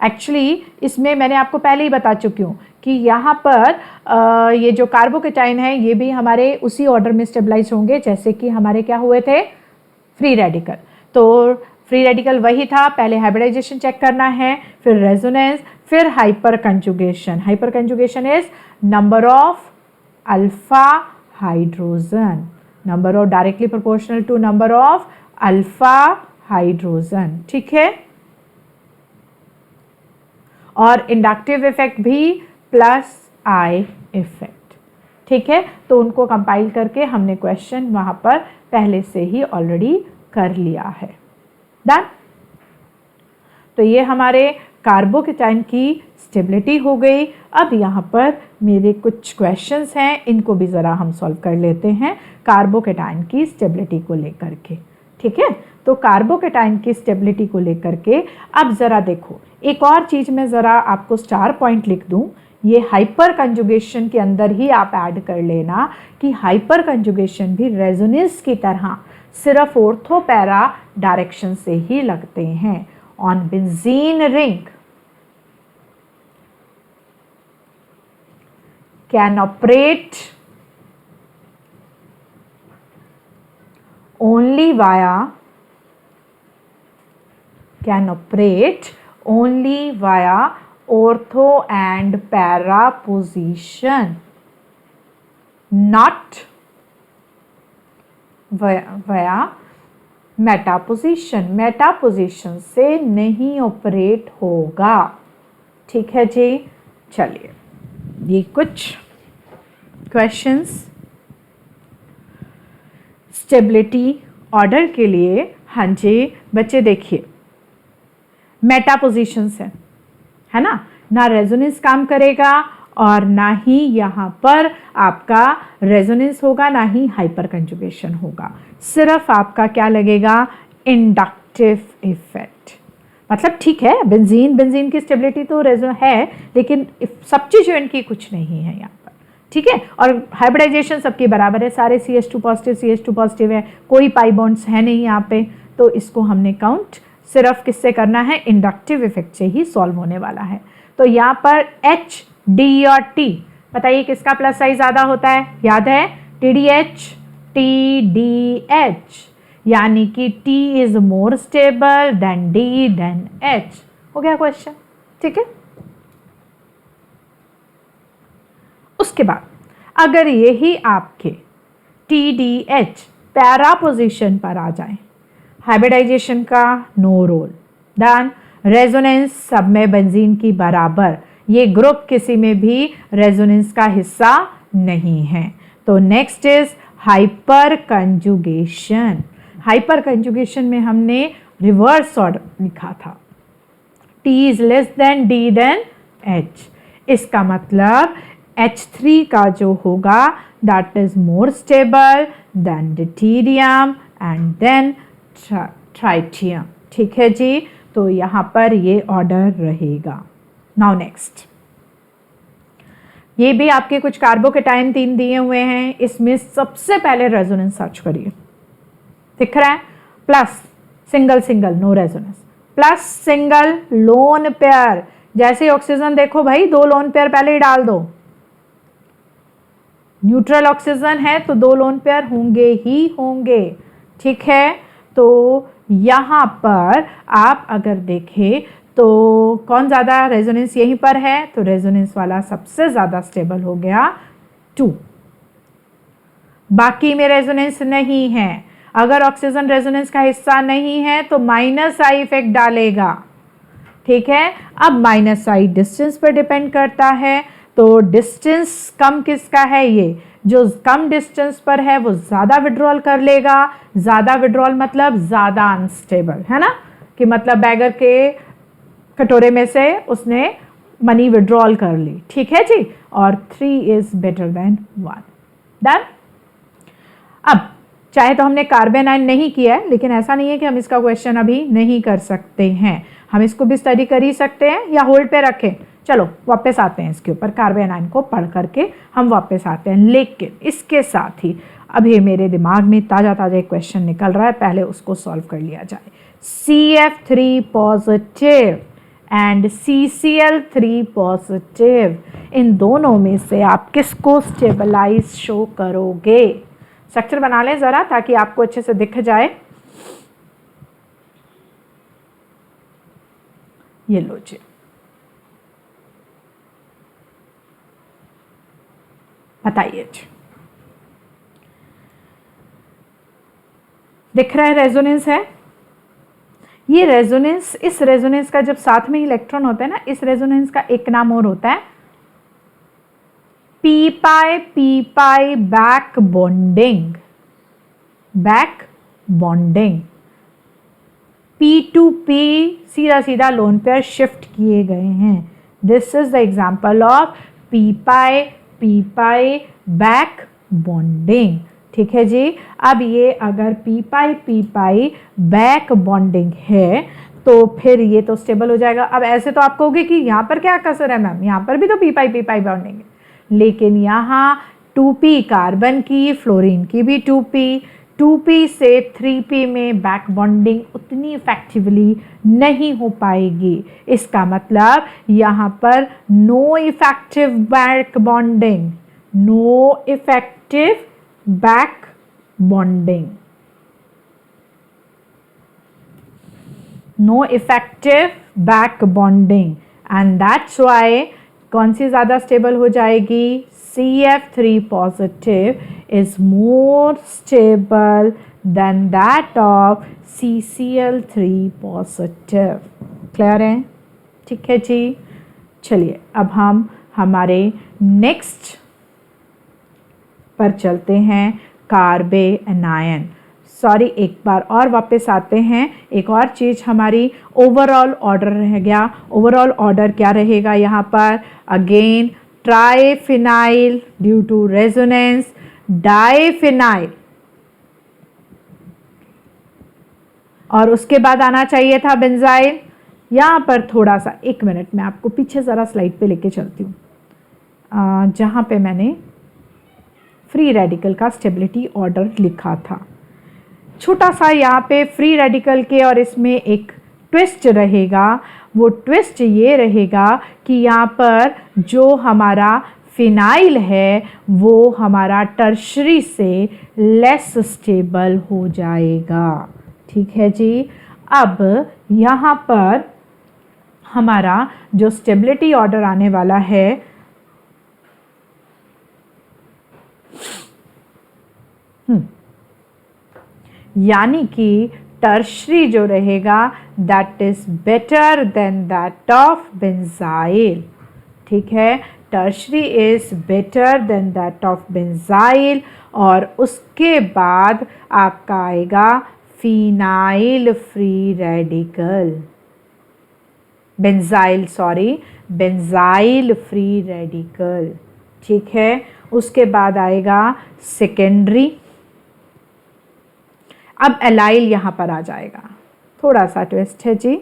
एक्चुअली इसमें मैंने आपको पहले ही बता चुकी हूँ कि यहाँ पर ये जो कार्बोकेटाइन है ये भी हमारे उसी ऑर्डर में स्टेबलाइज होंगे जैसे कि हमारे क्या हुए थे फ्री रेडिकल। तो फ्री रेडिकल वही था, पहले हाइब्रिडाइजेशन चेक करना है, फिर रेजोनेंस, फिर hyper conjugation. Hyper conjugation is number of alpha hydrogen, number of directly proportional to number of alpha hydrogen. ठीक है, और इंडक्टिव इफेक्ट भी आई इफेक्ट। ठीक है, तो उनको कंपाइल करके हमने क्वेश्चन वहाँ पर पहले से ही ऑलरेडी कर लिया है। डन। तो ये हमारे कार्बोकेटाइन की स्टेबिलिटी हो गई। अब यहाँ पर मेरे कुछ क्वेश्चंस हैं, इनको भी ज़रा हम सॉल्व कर लेते हैं कार्बोकेटाइन की स्टेबिलिटी को लेकर के। ठीक है, तो कार्बोकेटाइन की स्टेबिलिटी को लेकर के अब ज़रा देखो, एक और चीज़ मैं ज़रा आपको स्टार पॉइंट लिख दूँ, ये हाइपर कंजुगेशन के अंदर ही आप ऐड कर लेना कि हाइपर कंजुगेशन भी रेजोनेंस की तरह सिर्फ ऑर्थो पैरा डायरेक्शन से ही लगते हैं। On benzene ring can operate only via ortho and para position, not via Meta position. Meta position से नहीं ऑपरेट होगा। ठीक है जी, चलिए ये कुछ क्वेश्चंस स्टेबिलिटी ऑर्डर के लिए। हाँ जी बच्चे देखिए, मेटा पोजीशंस है ना रेजोनेंस काम करेगा और ना ही यहाँ पर आपका रेजोनेंस होगा, ना ही हाइपर कंजुगेशन होगा, सिर्फ आपका क्या लगेगा, इंडक्टिव इफेक्ट। मतलब ठीक है, बेंजीन की स्टेबिलिटी तो है, लेकिन सब्स्टिट्यूएंट की कुछ नहीं है यहाँ पर। ठीक है, और हाइब्रिडाइजेशन सबकी बराबर है, सारे CH2 पॉजिटिव है, कोई पाई बॉन्ड्स है नहीं यहाँ पे, तो इसको हमने काउंट सिर्फ किससे करना है, इंडक्टिव इफेक्ट से ही सॉल्व होने वाला है। तो यहाँ पर H, D और T, बताइए किसका प्लस साइज ज़्यादा होता है, याद है TDH, TDH, यानी कि T is more stable than D than H। हो गया क्वेश्चन। ठीक है, उसके बाद अगर यही आपके TDH पैरा पोजीशन पर आ जाए, हाइब्रिडाइजेशन का नो रोल, देन रेजोनेंस सब में बेंजीन की बराबर, ये ग्रुप किसी में भी रेजोनेंस का हिस्सा नहीं है। तो next is hyper conjugation. Hyper conjugation में हमने रिवर्स ऑर्डर लिखा था, T is less than D than H। इसका मतलब H3 का जो होगा that is more stable than deuterium and then tritium. ठीक है जी, तो यहाँ पर ये ऑर्डर रहेगा। नाउ नेक्स्ट, ये भी आपके कुछ कार्बोकेटाइन 3 दिए हुए हैं, इसमें सबसे पहले रेजोनेंस सर्च करिए, दिख रहा है, plus single no resonance, plus single lone pair. जैसे ऑक्सीजन देखो भाई, 2 लोन पेयर पहले ही डाल दो, न्यूट्रल ऑक्सीजन है तो 2 लोन पेयर होंगे ही होंगे। ठीक है, तो यहाँ पर आप अगर देखें तो कौन ज़्यादा रेजोनेंस यहीं पर है, तो रेजोनेंस वाला सबसे ज़्यादा स्टेबल हो गया 2, बाकी में रेजोनेंस नहीं है। अगर ऑक्सीजन रेजोनेंस का हिस्सा नहीं है तो -I इफेक्ट डालेगा। ठीक है, अब -I डिस्टेंस पर डिपेंड करता है, तो डिस्टेंस कम किसका है, ये जो कम डिस्टेंस पर है वो ज़्यादा विड्रॉल कर लेगा। ज़्यादा विड्रॉल मतलब ज़्यादा अनस्टेबल, है ना, कि मतलब बैगर के कटोरे में से उसने मनी विड्रॉल कर ली। ठीक है जी, और 3 इज बेटर देन 1। डन। अब चाहे तो हमने कार्बेनाइन नहीं किया है, लेकिन ऐसा नहीं है कि हम इसका क्वेश्चन अभी नहीं कर सकते हैं, हम इसको भी स्टडी कर ही सकते हैं या होल्ड पे रखें। चलो वापस आते हैं इसके ऊपर, कार्बेनाइन को पढ़ करके हम वापस आते हैं। लेकिन इसके साथ ही अब ये मेरे दिमाग में ताज़ा एक क्वेश्चन निकल रहा है, पहले उसको सॉल्व कर लिया जाए। CF3 positive and CCl3 positive, इन दोनों में से आप किसको स्टेबलाइज शो करोगे? स्ट्रक्चर बना लें ज़रा ताकि आपको अच्छे से दिख जाए। ये लो जी, बताइए जी, दिख रहा है रेजोनेंस है। ये रेजोनेंस, इस रेजोनेंस का जब साथ में इलेक्ट्रॉन होता है ना, इस रेजोनेंस का एक नाम और होता है p pi back bonding, back bonding. P to p सीधा सीधा लोन पेयर शिफ्ट किए गए हैं। This is the example of p pi back bonding. ठीक है जी। अब ये अगर पी पाई बैक बॉन्डिंग है तो फिर ये तो स्टेबल हो जाएगा। अब ऐसे तो आप कहोगे कि यहाँ पर क्या कसर है मैम, यहाँ पर भी तो पी पाई बॉन्डिंग है, लेकिन यहाँ 2p कार्बन की, फ्लोरीन की भी 2p से 3p में बैक बॉन्डिंग उतनी इफेक्टिवली नहीं हो पाएगी। इसका मतलब यहाँ पर no effective back bonding, no effective back bonding, no effective back bonding, and that's why कौन सी ज़्यादा स्टेबल हो जाएगी, CF3 positive is more stable than that of CCl3 positive. Clear है? ठीक है जी। चलिए अब हम हमारे नेक्स्ट पर चलते हैं, कार्बे एनायन। सॉरी, एक बार और वापस आते हैं। एक और चीज़ हमारी ओवरऑल ऑर्डर रह गया। ओवरऑल ऑर्डर क्या रहेगा यहाँ पर? Again triphenyl due to resonance, diphenyl, और उसके बाद आना चाहिए था बेंजाइल। यहाँ पर थोड़ा सा, एक मिनट मैं आपको पीछे ज़रा स्लाइड पे लेके चलती हूँ, जहाँ पे मैंने फ्री रेडिकल का स्टेबिलिटी ऑर्डर लिखा था। छोटा सा यहाँ पे फ्री रेडिकल के और इसमें एक ट्विस्ट रहेगा। वो ट्विस्ट ये रहेगा कि यहाँ पर जो हमारा फिनाइल है वो हमारा टर्शरी से लेस स्टेबल हो जाएगा। ठीक है जी। अब यहाँ पर हमारा जो स्टेबिलिटी ऑर्डर आने वाला है, यानी कि टर्शरी जो रहेगा that is better than that of benzyl. ठीक है, tertiary is better than that of benzyl, और उसके बाद आपका आएगा phenyl free radical, benzyl free radical. ठीक है, उसके बाद आएगा सेकेंडरी। अब एलाइल यहाँ पर आ जाएगा, थोड़ा सा ट्विस्ट है जी।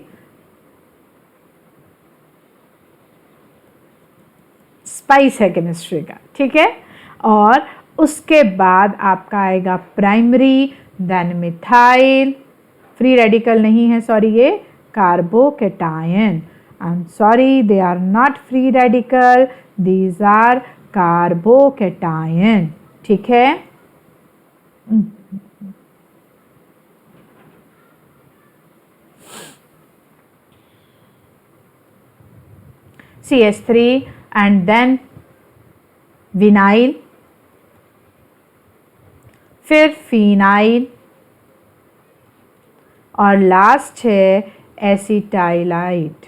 स्पाइस है केमिस्ट्री का। ठीक है, और उसके बाद आपका आएगा primary, then methyl, free radical नहीं है, सॉरी, ये carbocation. I am sorry, they are not free radical, these are carbocation. ठीक है, CH3 and then विनाइल, फिर फिनाइल, और लास्ट है एसिटाइलाइट।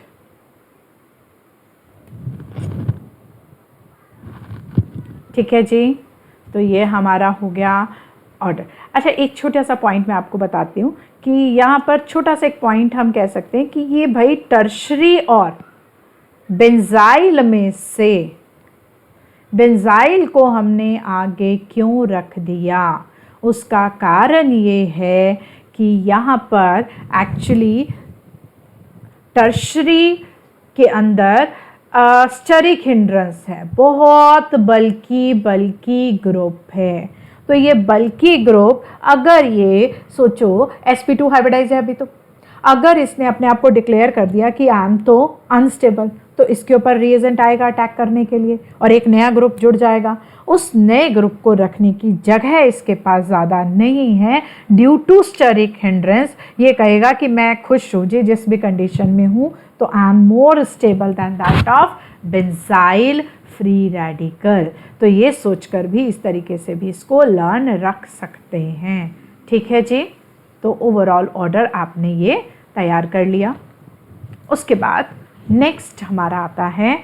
ठीक है जी, तो ये हमारा हो गया ऑर्डर। अच्छा, एक छोटा सा पॉइंट मैं आपको बताती हूँ कि यहाँ पर छोटा सा एक पॉइंट हम कह सकते हैं कि ये भाई टर्शरी और बेंजाइल में से बेंजाइल को हमने आगे क्यों रख दिया? उसका कारण ये है कि यहाँ पर एक्चुअली टर्शरी के अंदर स्टेरिक हिंड्रेंस है, बहुत बल्कि ग्रुप है। तो ये बल्कि ग्रुप, अगर ये सोचो sp2 हाइब्रिडाइज है अभी, तो अगर इसने अपने आप को डिक्लेयर कर दिया कि आई एम तो अनस्टेबल, तो इसके ऊपर रिएजेंट आएगा अटैक करने के लिए और एक नया ग्रुप जुड़ जाएगा। उस नए ग्रुप को रखने की जगह इसके पास ज़्यादा नहीं है ड्यू टू स्टेरिक हिंड्रेंस। ये कहेगा कि मैं खुश हूँ जी जिस भी कंडीशन में हूँ, तो I am more stable then that of benzyl free radical. तो ये सोचकर भी इस तरीके से भी इसको लर्न रख सकते हैं। ठीक है जी, तो ओवरऑल ऑर्डर आपने ये तैयार कर लिया। उसके बाद नेक्स्ट हमारा आता है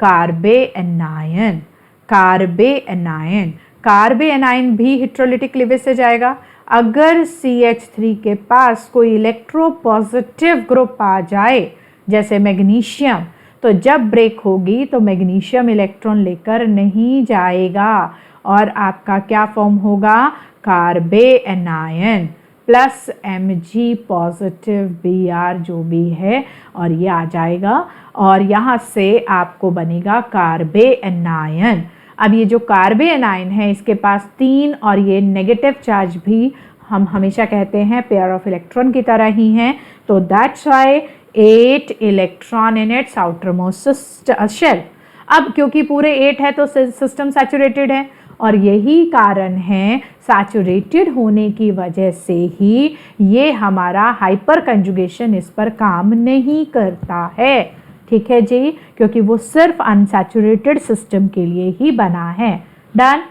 कार्बे एनायन। कार्बे एनायन, कार्बे एनायन भी इलेक्ट्रोलिटिक क्लीवेज से जाएगा। अगर CH3 के पास कोई इलेक्ट्रोपॉजिटिव ग्रुप आ जाए जैसे मैग्नीशियम, तो जब ब्रेक होगी तो मैग्नीशियम इलेक्ट्रॉन लेकर नहीं जाएगा और आपका क्या फॉर्म होगा, carbanion plus Mg positive Br जो भी है, और ये आ जाएगा और यहाँ से आपको बनेगा कार्बे एनायन। अब ये जो कार्बे एनायन है इसके पास 3 और ये नेगेटिव चार्ज भी हम हमेशा कहते हैं पेयर ऑफ इलेक्ट्रॉन की तरह ही हैं, तो that's why 8 electron in its outermost shell. अब क्योंकि पूरे 8 है तो सिस्टम सैचुरेटेड है, और यही कारण है सैचुरेटेड होने की वजह से ही ये हमारा हाइपर कंजुगेशन इस पर काम नहीं करता है। ठीक है जी, क्योंकि वो सिर्फ अनसैचुरेटेड सिस्टम के लिए ही बना है। डन।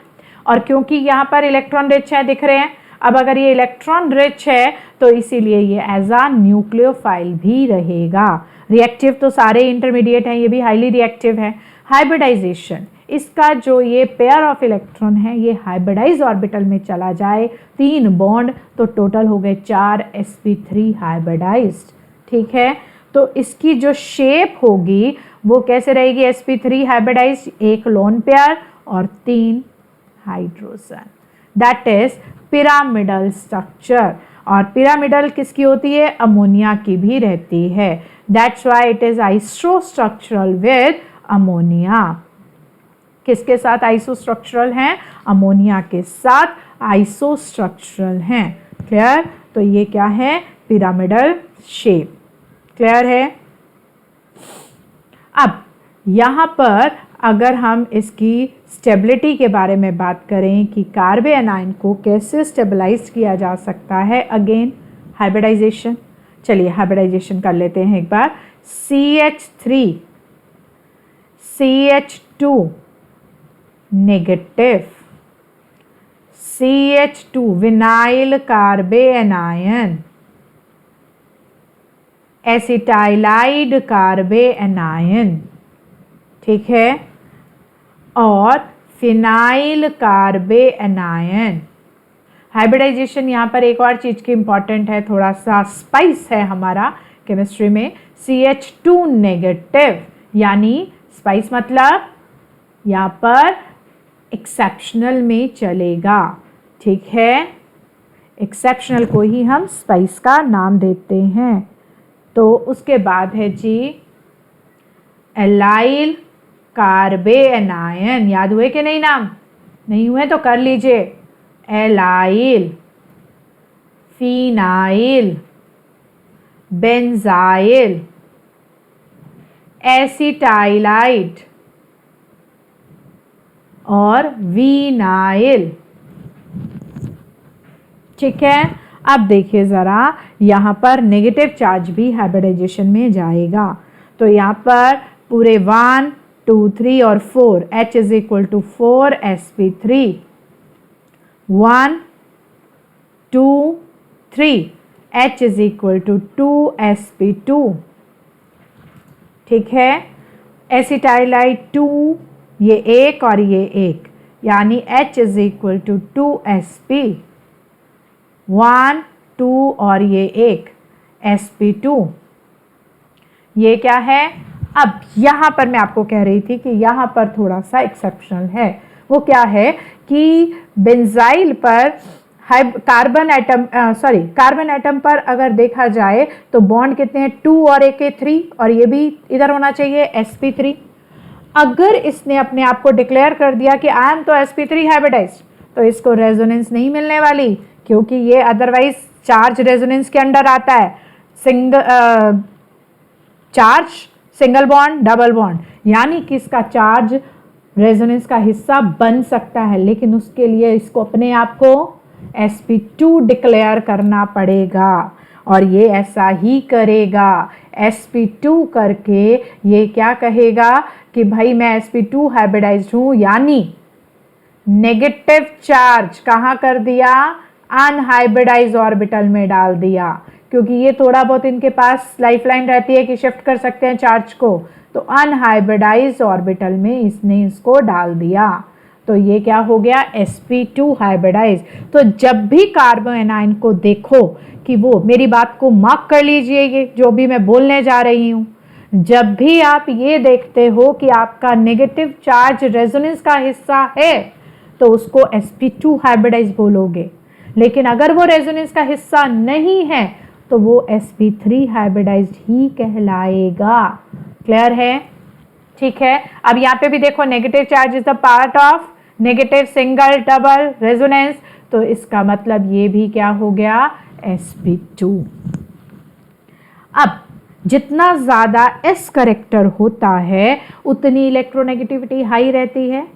और क्योंकि यहाँ पर इलेक्ट्रॉन रिच है, दिख रहे हैं, अब अगर ये इलेक्ट्रॉन रिच है तो इसीलिए ये एज अ न्यूक्लियोफाइल भी रहेगा। रिएक्टिव तो सारे इंटरमीडिएट हैं, ये भी हाईली रिएक्टिव है। हाइब्रिडाइजेशन, इसका जो ये पेयर ऑफ इलेक्ट्रॉन है ये हाइब्रिडाइज ऑर्बिटल में चला जाए, 3 बॉन्ड, तो टोटल हो गए 4 sp3 हाइब्रिडाइज्ड। ठीक है, तो इसकी जो शेप होगी वो कैसे रहेगी, sp3 हाइब्रिडाइज्ड, 1 लोन पेयर और 3 hydrogen, that is pyramidal structure. और पिरामिडल किसकी होती है, अमोनिया की भी रहती है, that's why it is isostructural with ammonia. किसके साथ आइसोस्ट्रक्चरल हैं, अमोनिया के साथ आइसोस्ट्रक्चरल हैं। क्लियर, तो ये क्या है, पिरामिडल शेप। क्लियर है। अब यहाँ पर अगर हम इसकी स्टेबिलिटी के बारे में बात करें कि कार्बे एनायन को कैसे स्टेबलाइज किया जा सकता है, अगेन हाइब्रिडाइजेशन। चलिए हाइब्रिडाइजेशन कर लेते हैं एक बार। CH3 CH2 negative, CH2 vinyl carbanion, acetylide carbanion, ठीक है, और फिनाइल कार्बे एनायन। हाइब्रिडाइजेशन यहाँ पर एक और चीज़ की इंपॉर्टेंट है, थोड़ा सा स्पाइस है हमारा केमिस्ट्री में। CH2 नेगेटिव, यानी स्पाइस मतलब यहाँ पर एक्सेप्शनल में चलेगा। ठीक है, एक्सेप्शनल को ही हम स्पाइस का नाम देते हैं। तो उसके बाद है जी एलाइल कार्बे एनायन। याद हुए कि नहीं नाम, नहीं हुए तो कर लीजिए। एलाइल, फिनाइल, बेंजाइल, एसिटाइलाइड और विनाइल। ठीक है, अब देखिए ज़रा, यहाँ पर नेगेटिव चार्ज भी हाइब्रिडाइजेशन में जाएगा। तो यहाँ पर पूरे 1 2 3 और 4, H is equal to 4 sp3, 1 2 3, H is equal to 2 sp2। ठीक है, एसिटाइलाइड 2, ये 1 और ये 1, यानी H is equal to 2 sp, 1 2 और ये 1 sp2। ये क्या है, अब यहाँ पर मैं आपको कह रही थी कि यहाँ पर थोड़ा सा एक्सेप्शनल है। वो क्या है कि बेंजाइल पर कार्बन एटम पर अगर देखा जाए तो बॉन्ड कितने हैं, 2 और 1 3, और ये भी इधर होना चाहिए sp3। अगर इसने अपने आप को डिक्लेयर कर दिया कि आई एम तो sp3 हाइब्रिडाइज्ड, तो इसको रेजोनेंस नहीं मिलने वाली, क्योंकि ये अदरवाइज चार्ज रेजोनेंस के अंडर आता है। Charge single bond double bond, यानी कि इसका चार्ज रेजोनेंस का हिस्सा बन सकता है, लेकिन उसके लिए इसको अपने आप को sp2 डिक्लेयर करना पड़ेगा, और ये ऐसा ही करेगा। sp2 करके ये क्या कहेगा कि भाई मैं sp2 हाइब्रिडाइज्ड हूँ, यानी नेगेटिव चार्ज कहाँ कर दिया, अनहाइब्रिडाइज्ड ऑर्बिटल में डाल दिया, क्योंकि ये थोड़ा बहुत इनके पास लाइफलाइन रहती है कि शिफ्ट कर सकते हैं चार्ज को। तो अनहाइब्रिडाइज्ड ऑर्बिटल में इसने इसको डाल दिया, तो ये क्या हो गया, sp2 हाइब्रिडाइज। तो जब भी कार्बन एनाइन को देखो कि वो, मेरी बात को मार्क कर लीजिए, ये जो भी मैं बोलने जा रही हूँ, जब भी आप ये देखते हो कि आपका नेगेटिव चार्ज रेजोनेंस का हिस्सा है तो उसको sp2 हाइब्रिडाइज बोलोगे, लेकिन अगर वो रेजोनेंस का हिस्सा नहीं है तो वो sp3 हाइब्रिडाइज्ड ही कहलाएगा। क्लियर है? ठीक है। अब यहाँ पे भी देखो, negative charge is the part of negative single double resonance, तो इसका मतलब ये भी क्या हो गया, sp2। अब जितना ज़्यादा s करेक्टर होता है उतनी इलेक्ट्रोनेगेटिविटी हाई रहती है।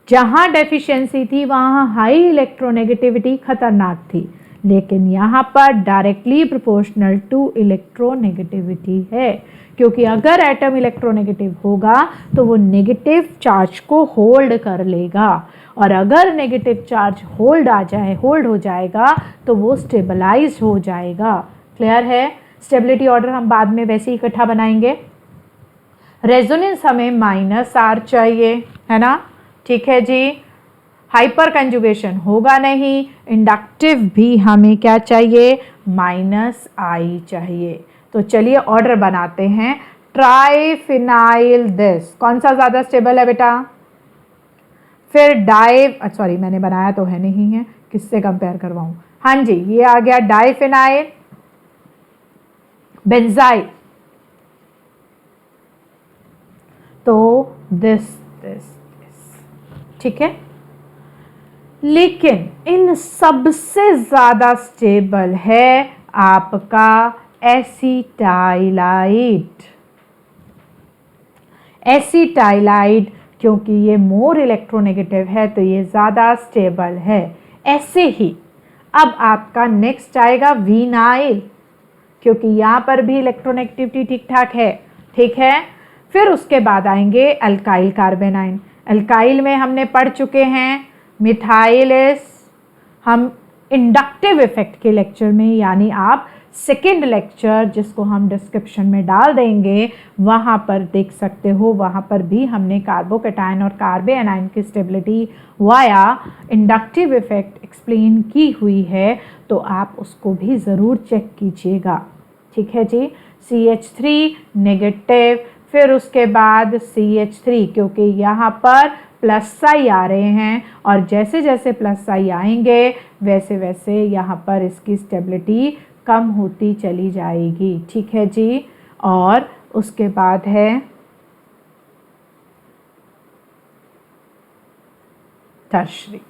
जहाँ डेफिशिएंसी थी वहाँ हाई इलेक्ट्रोनेगेटिविटी खतरनाक थी, लेकिन यहाँ पर डायरेक्टली प्रोपोर्शनल टू इलेक्ट्रोनेगेटिविटी है, क्योंकि अगर एटम इलेक्ट्रोनेगेटिव होगा तो वो नेगेटिव चार्ज को होल्ड कर लेगा, और अगर नेगेटिव चार्ज होल्ड हो जाएगा तो वो स्टेबलाइज हो जाएगा। क्लियर है? स्टेबिलिटी ऑर्डर हम बाद में वैसे ही इकट्ठा बनाएंगे। रेजोनेंस हमें -R चाहिए, है ना? ठीक है जी। हाइपर कंजुगेशन होगा नहीं। इंडक्टिव भी हमें क्या चाहिए, -I चाहिए। तो चलिए ऑर्डर बनाते हैं। ट्राइफिनाइल दिस, कौन सा ज़्यादा स्टेबल है बेटा? फिर सॉरी मैंने बनाया तो है नहीं है, किससे कंपेयर करवाऊं? हाँ जी, ये आ गया डाइफिनाइल बेंजाइल, तो दिस, ठीक है। लेकिन इन सबसे ज़्यादा स्टेबल है आपका एसिटाइलाइड, क्योंकि ये मोर इलेक्ट्रोनेगेटिव है तो ये ज़्यादा स्टेबल है। ऐसे ही अब आपका नेक्स्ट आएगा विनाइल, क्योंकि यहाँ पर भी इलेक्ट्रोनेगेटिविटी ठीक ठाक है, ठीक है। फिर उसके बाद आएंगे अल्काइल कार्बेनाइन। अल्काइल में हमने पढ़ चुके हैं मिथाइलिस, हम इंडक्टिव इफेक्ट के लेक्चर में, यानी आप सेकेंड लेक्चर जिसको हम डिस्क्रिप्शन में डाल देंगे वहाँ पर देख सकते हो, वहाँ पर भी हमने कार्बोकैटायन और कार्बेनाइन की stability via inductive effect explain की हुई है, तो आप उसको भी ज़रूर चेक कीजिएगा। ठीक है जी। CH3 नेगेटिव, फिर उसके बाद CH3, क्योंकि यहाँ पर प्लस आई आ रहे हैं और जैसे जैसे प्लस आई आएंगे वैसे वैसे यहाँ पर इसकी स्टेबिलिटी कम होती चली जाएगी। ठीक है जी। और उसके बाद है टर्शरी।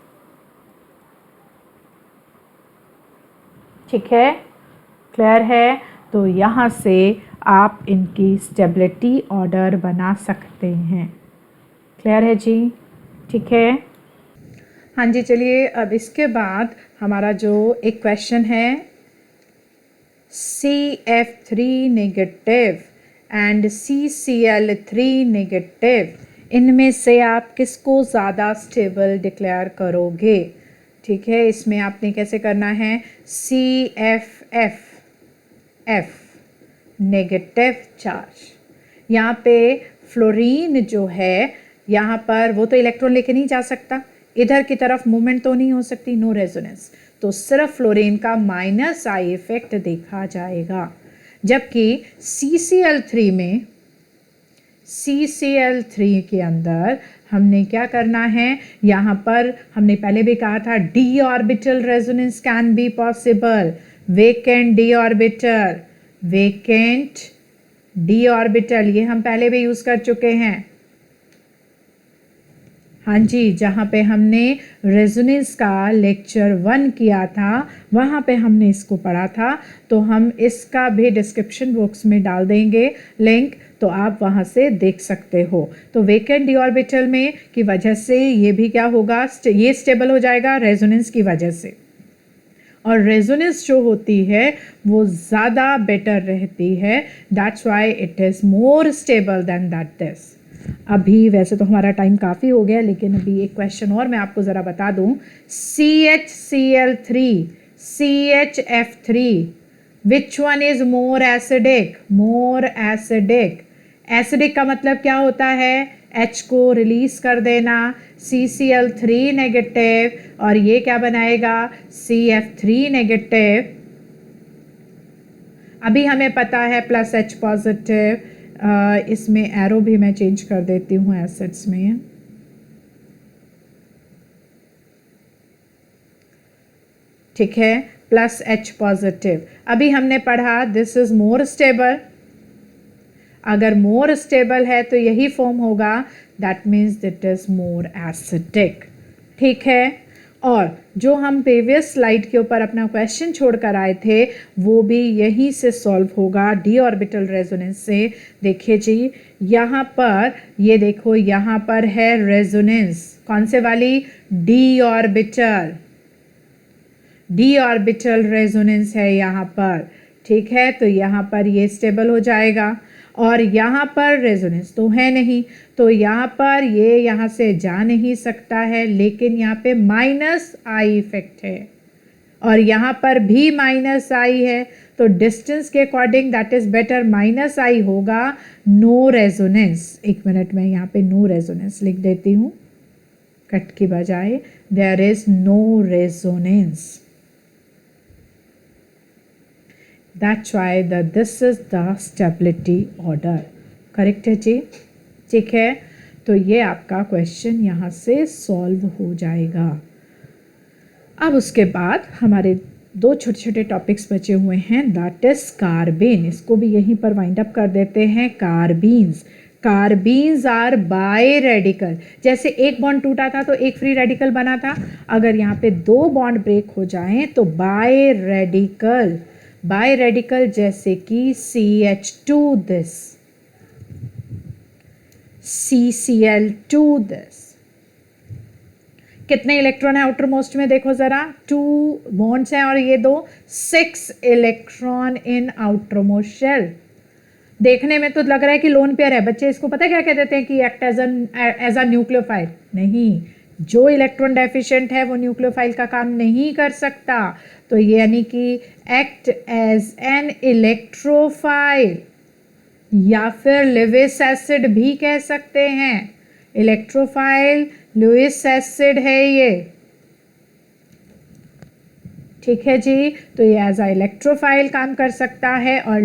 ठीक है, क्लियर है? तो यहाँ से आप इनकी स्टेबिलिटी ऑर्डर बना सकते हैं। क्लियर है जी? ठीक है। हाँ जी, चलिए अब इसके बाद हमारा जो एक क्वेश्चन है, CF3 negative and CCl3 negative, इनमें से आप किसको ज़्यादा स्टेबल डिक्लेयर करोगे? ठीक है, इसमें आपने कैसे करना है, CFF नेगेटिव चार्ज। यहाँ पे फ्लोरीन जो है, यहाँ पर वो तो इलेक्ट्रॉन लेके नहीं जा सकता, इधर की तरफ मूवमेंट तो नहीं हो सकती, नो रेजोनेंस, तो सिर्फ फ्लोरीन का -I इफेक्ट देखा जाएगा। जबकि CCl3 के अंदर हमने क्या करना है, यहाँ पर हमने पहले भी कहा था d orbital resonance can be possible, vacant d orbital, ये हम पहले भी यूज कर चुके हैं। हाँ जी, जहाँ पे हमने रेजोनेंस का लेक्चर 1 किया था वहाँ पे हमने इसको पढ़ा था, तो हम इसका भी डिस्क्रिप्शन बॉक्स में डाल देंगे लिंक, तो आप वहाँ से देख सकते हो। तो वेकेंट डी ऑर्बिटल में की वजह से ये भी क्या होगा, ये स्टेबल हो जाएगा रेजोनेंस की वजह से, और रेजोनेंस जो होती है वो ज़्यादा बेटर रहती है, that's why it is more stable than that this. अभी वैसे तो हमारा टाइम काफ़ी हो गया, लेकिन अभी एक क्वेश्चन और मैं आपको ज़रा बता दूं, CHCl3 CHF3 which one is more acidic, acidic का मतलब क्या होता है, H को रिलीज कर देना, CCl3 नेगेटिव, और ये क्या बनाएगा, CF3 नेगेटिव। अभी हमें पता है प्लस H पॉजिटिव, इसमें एरो भी मैं चेंज कर देती हूँ एसिड्स में। ठीक है, प्लस H पॉजिटिव। अभी हमने पढ़ा दिस इज मोर स्टेबल, अगर मोर स्टेबल है तो यही फॉर्म होगा, that means it is more acidic. ठीक है, और जो हम प्रीवियस स्लाइड के ऊपर अपना क्वेश्चन छोड़कर आए थे वो भी यहीं से सॉल्व होगा, डी ऑर्बिटल रेजोनेंस से। देखिए जी, यहाँ पर ये देखो, यहाँ पर है रेजोनेंस, कौन से वाली, D orbital, D orbital resonance है यहाँ पर। ठीक है, तो यहाँ पर ये स्टेबल हो जाएगा, और यहाँ पर रेजोनेंस तो है नहीं, तो यहाँ पर ये यहाँ से जा नहीं सकता है, लेकिन यहाँ पे माइनस आई इफेक्ट है, और यहाँ पर भी माइनस आई है, तो डिस्टेंस के according that is better minus I होगा, नो रेजोनेंस। एक मिनट में यहाँ पे नो रेजोनेंस लिख देती हूँ कट की बजाय, there is no resonance. That's why this is the stability order. Correct है जी, ठीक है, तो ये आपका क्वेश्चन यहाँ से सॉल्व हो जाएगा। अब उसके बाद हमारे दो छोटे छोटे टॉपिक्स बचे हुए हैं, दैट इज कार्बेन, इसको भी यहीं पर वाइंड अप कर देते हैं। कार्बीन्स, कार्बीन्स आर बाय रेडिकल, जैसे एक बॉन्ड टूटा था तो एक फ्री रेडिकल बना था, अगर यहाँ पे दो बॉन्ड ब्रेक हो जाएं तो बाय रेडिकल, बाय रेडिकल जैसे कि CH2 दिस, CCl2 दिस, कितने इलेक्ट्रॉन है आउटर मोस्ट में, देखो जरा, 2 बॉन्ड्स हैं और ये दो, 6 electron in outermost shell. देखने में तो लग रहा है कि लोन पेयर है, बच्चे इसको पता है क्या कह देते हैं कि एक्ट एज अ न्यूक्लियोफाइल, नहीं, जो इलेक्ट्रॉन डेफिशिएंट है वो न्यूक्लियोफाइल का काम नहीं कर सकता, तो ये यानी कि एक्ट एज एन इलेक्ट्रोफाइल, या फिर लुईस एसिड भी कह सकते हैं, इलेक्ट्रोफाइल लुईस एसिड है ये। ठीक है जी, तो ये एज अ इलेक्ट्रोफाइल काम कर सकता है, और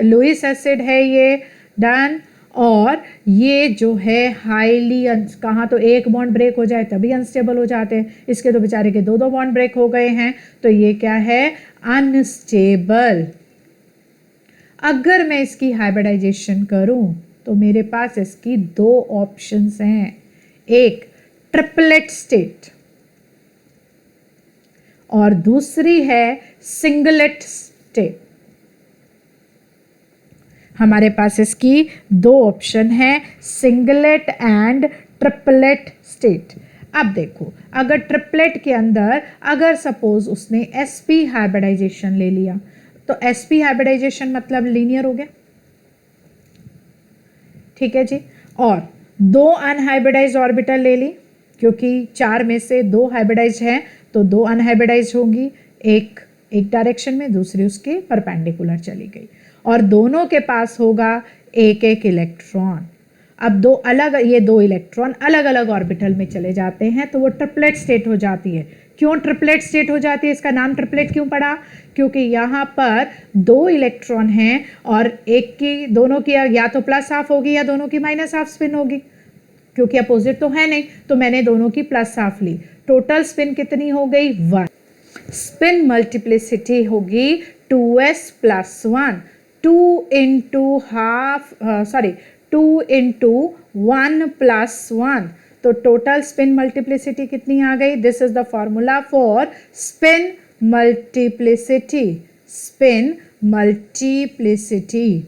लुईस एसिड है ये, डन। और ये जो है हाईली, कहाँ तो एक बॉन्ड ब्रेक हो जाए तभी अनस्टेबल हो जाते हैं, इसके तो बेचारे के दो बॉन्ड ब्रेक हो गए हैं, तो ये क्या है, अनस्टेबल। अगर मैं इसकी हाइब्रिडाइजेशन करूं तो मेरे पास इसकी दो ऑप्शंस हैं, एक ट्रिपलेट स्टेट और दूसरी है सिंगलेट स्टेट। हमारे पास इसकी दो ऑप्शन है, सिंगलेट एंड ट्रिपलेट स्टेट। अब देखो, अगर ट्रिपलेट के अंदर अगर सपोज उसने sp हाइब्रिडाइजेशन ले लिया, तो sp हाइब्रिडाइजेशन मतलब लीनियर हो गया, ठीक है जी, और दो अनहाइब्रिडाइज्ड ऑर्बिटल ले ली, क्योंकि 4 में से 2 हाइब्रिडाइज्ड हैं तो 2 अनहाइब्रिडाइज्ड होंगी, एक डायरेक्शन में, दूसरी उसके परपेंडिकुलर चली गई, और दोनों के पास होगा एक इलेक्ट्रॉन। अब ये दो इलेक्ट्रॉन अलग अलग ऑर्बिटल में चले जाते हैं तो वो ट्रिपलेट स्टेट हो जाती है। क्यों ट्रिपलेट स्टेट हो जाती है, इसका नाम ट्रिपलेट क्यों पड़ा, क्योंकि यहाँ पर 2 इलेक्ट्रॉन हैं और दोनों की या तो प्लस हाफ होगी या दोनों की माइनस हाफ स्पिन होगी, क्योंकि अपोजिट तो है नहीं, तो मैंने दोनों की प्लस हाफ ली, टोटल स्पिन कितनी हो गई, 1। स्पिन मल्टीप्लिसिटी होगी 2s + 1, 2 into 1 + 1, तो टोटल स्पिन मल्टीप्लिसिटी कितनी आ गई, this is the formula for spin multiplicity, spin multiplicity,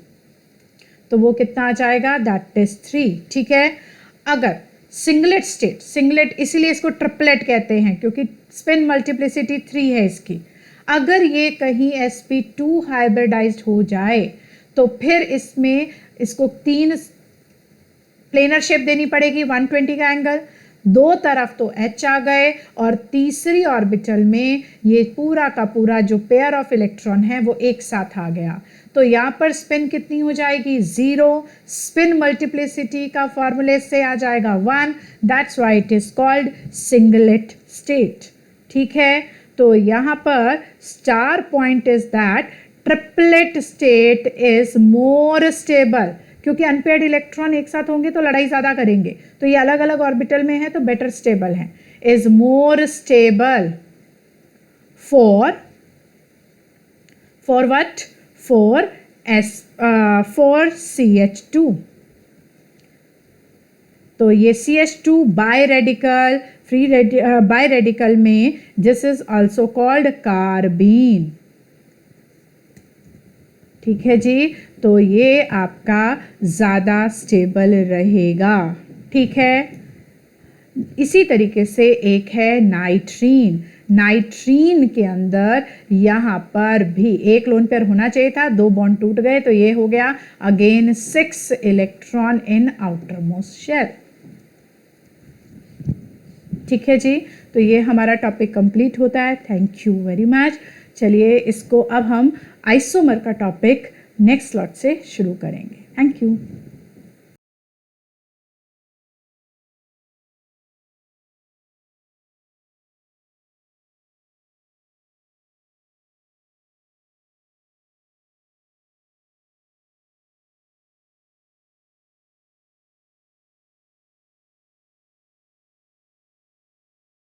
तो वो कितना आ जाएगा, दैट इज 3। ठीक है, अगर सिंगलेट स्टेट, सिंगलेट इसीलिए इसको ट्रिपलेट कहते हैं क्योंकि स्पिन मल्टीप्लिसिटी 3 है इसकी, अगर ये कहीं sp2 हाइब्रिडाइज्ड हो जाए तो फिर इसमें इसको 3 प्लेनर शेप देनी पड़ेगी, 120 का एंगल, दो तरफ तो H आ गए और तीसरी ऑर्बिटल में ये पूरा का पूरा जो पेयर ऑफ इलेक्ट्रॉन है वो एक साथ आ गया। तो यहाँ पर स्पिन कितनी हो जाएगी? 0। स्पिन मल्टीप्लिसिटी का फॉर्मूले से आ जाएगा 1। That's why it is called singlet state. ठीक है, तो यहाँ पर star point is that triplet state is more stable, क्योंकि अनपेयर्ड इलेक्ट्रॉन एक साथ होंगे तो लड़ाई ज़्यादा करेंगे, तो ये अलग अलग ऑर्बिटल में है तो बेटर स्टेबल है। Is more stable for what? For CH2। तो ये CH2 biradical, biradical में this is also called carbene. ठीक है जी, तो ये आपका ज़्यादा स्टेबल रहेगा। ठीक है, इसी तरीके से एक है नाइट्रीन। नाइट्रीन के अंदर यहाँ पर भी एक लोन पेयर होना चाहिए था, 2 बॉन्ड टूट गए, तो ये हो गया again 6 electron in outermost shell. ठीक है जी, तो ये हमारा टॉपिक कंप्लीट होता है। Thank you very much. चलिए इसको अब हम आइसोमर का टॉपिक नेक्स्ट स्लॉट से शुरू करेंगे। Thank you.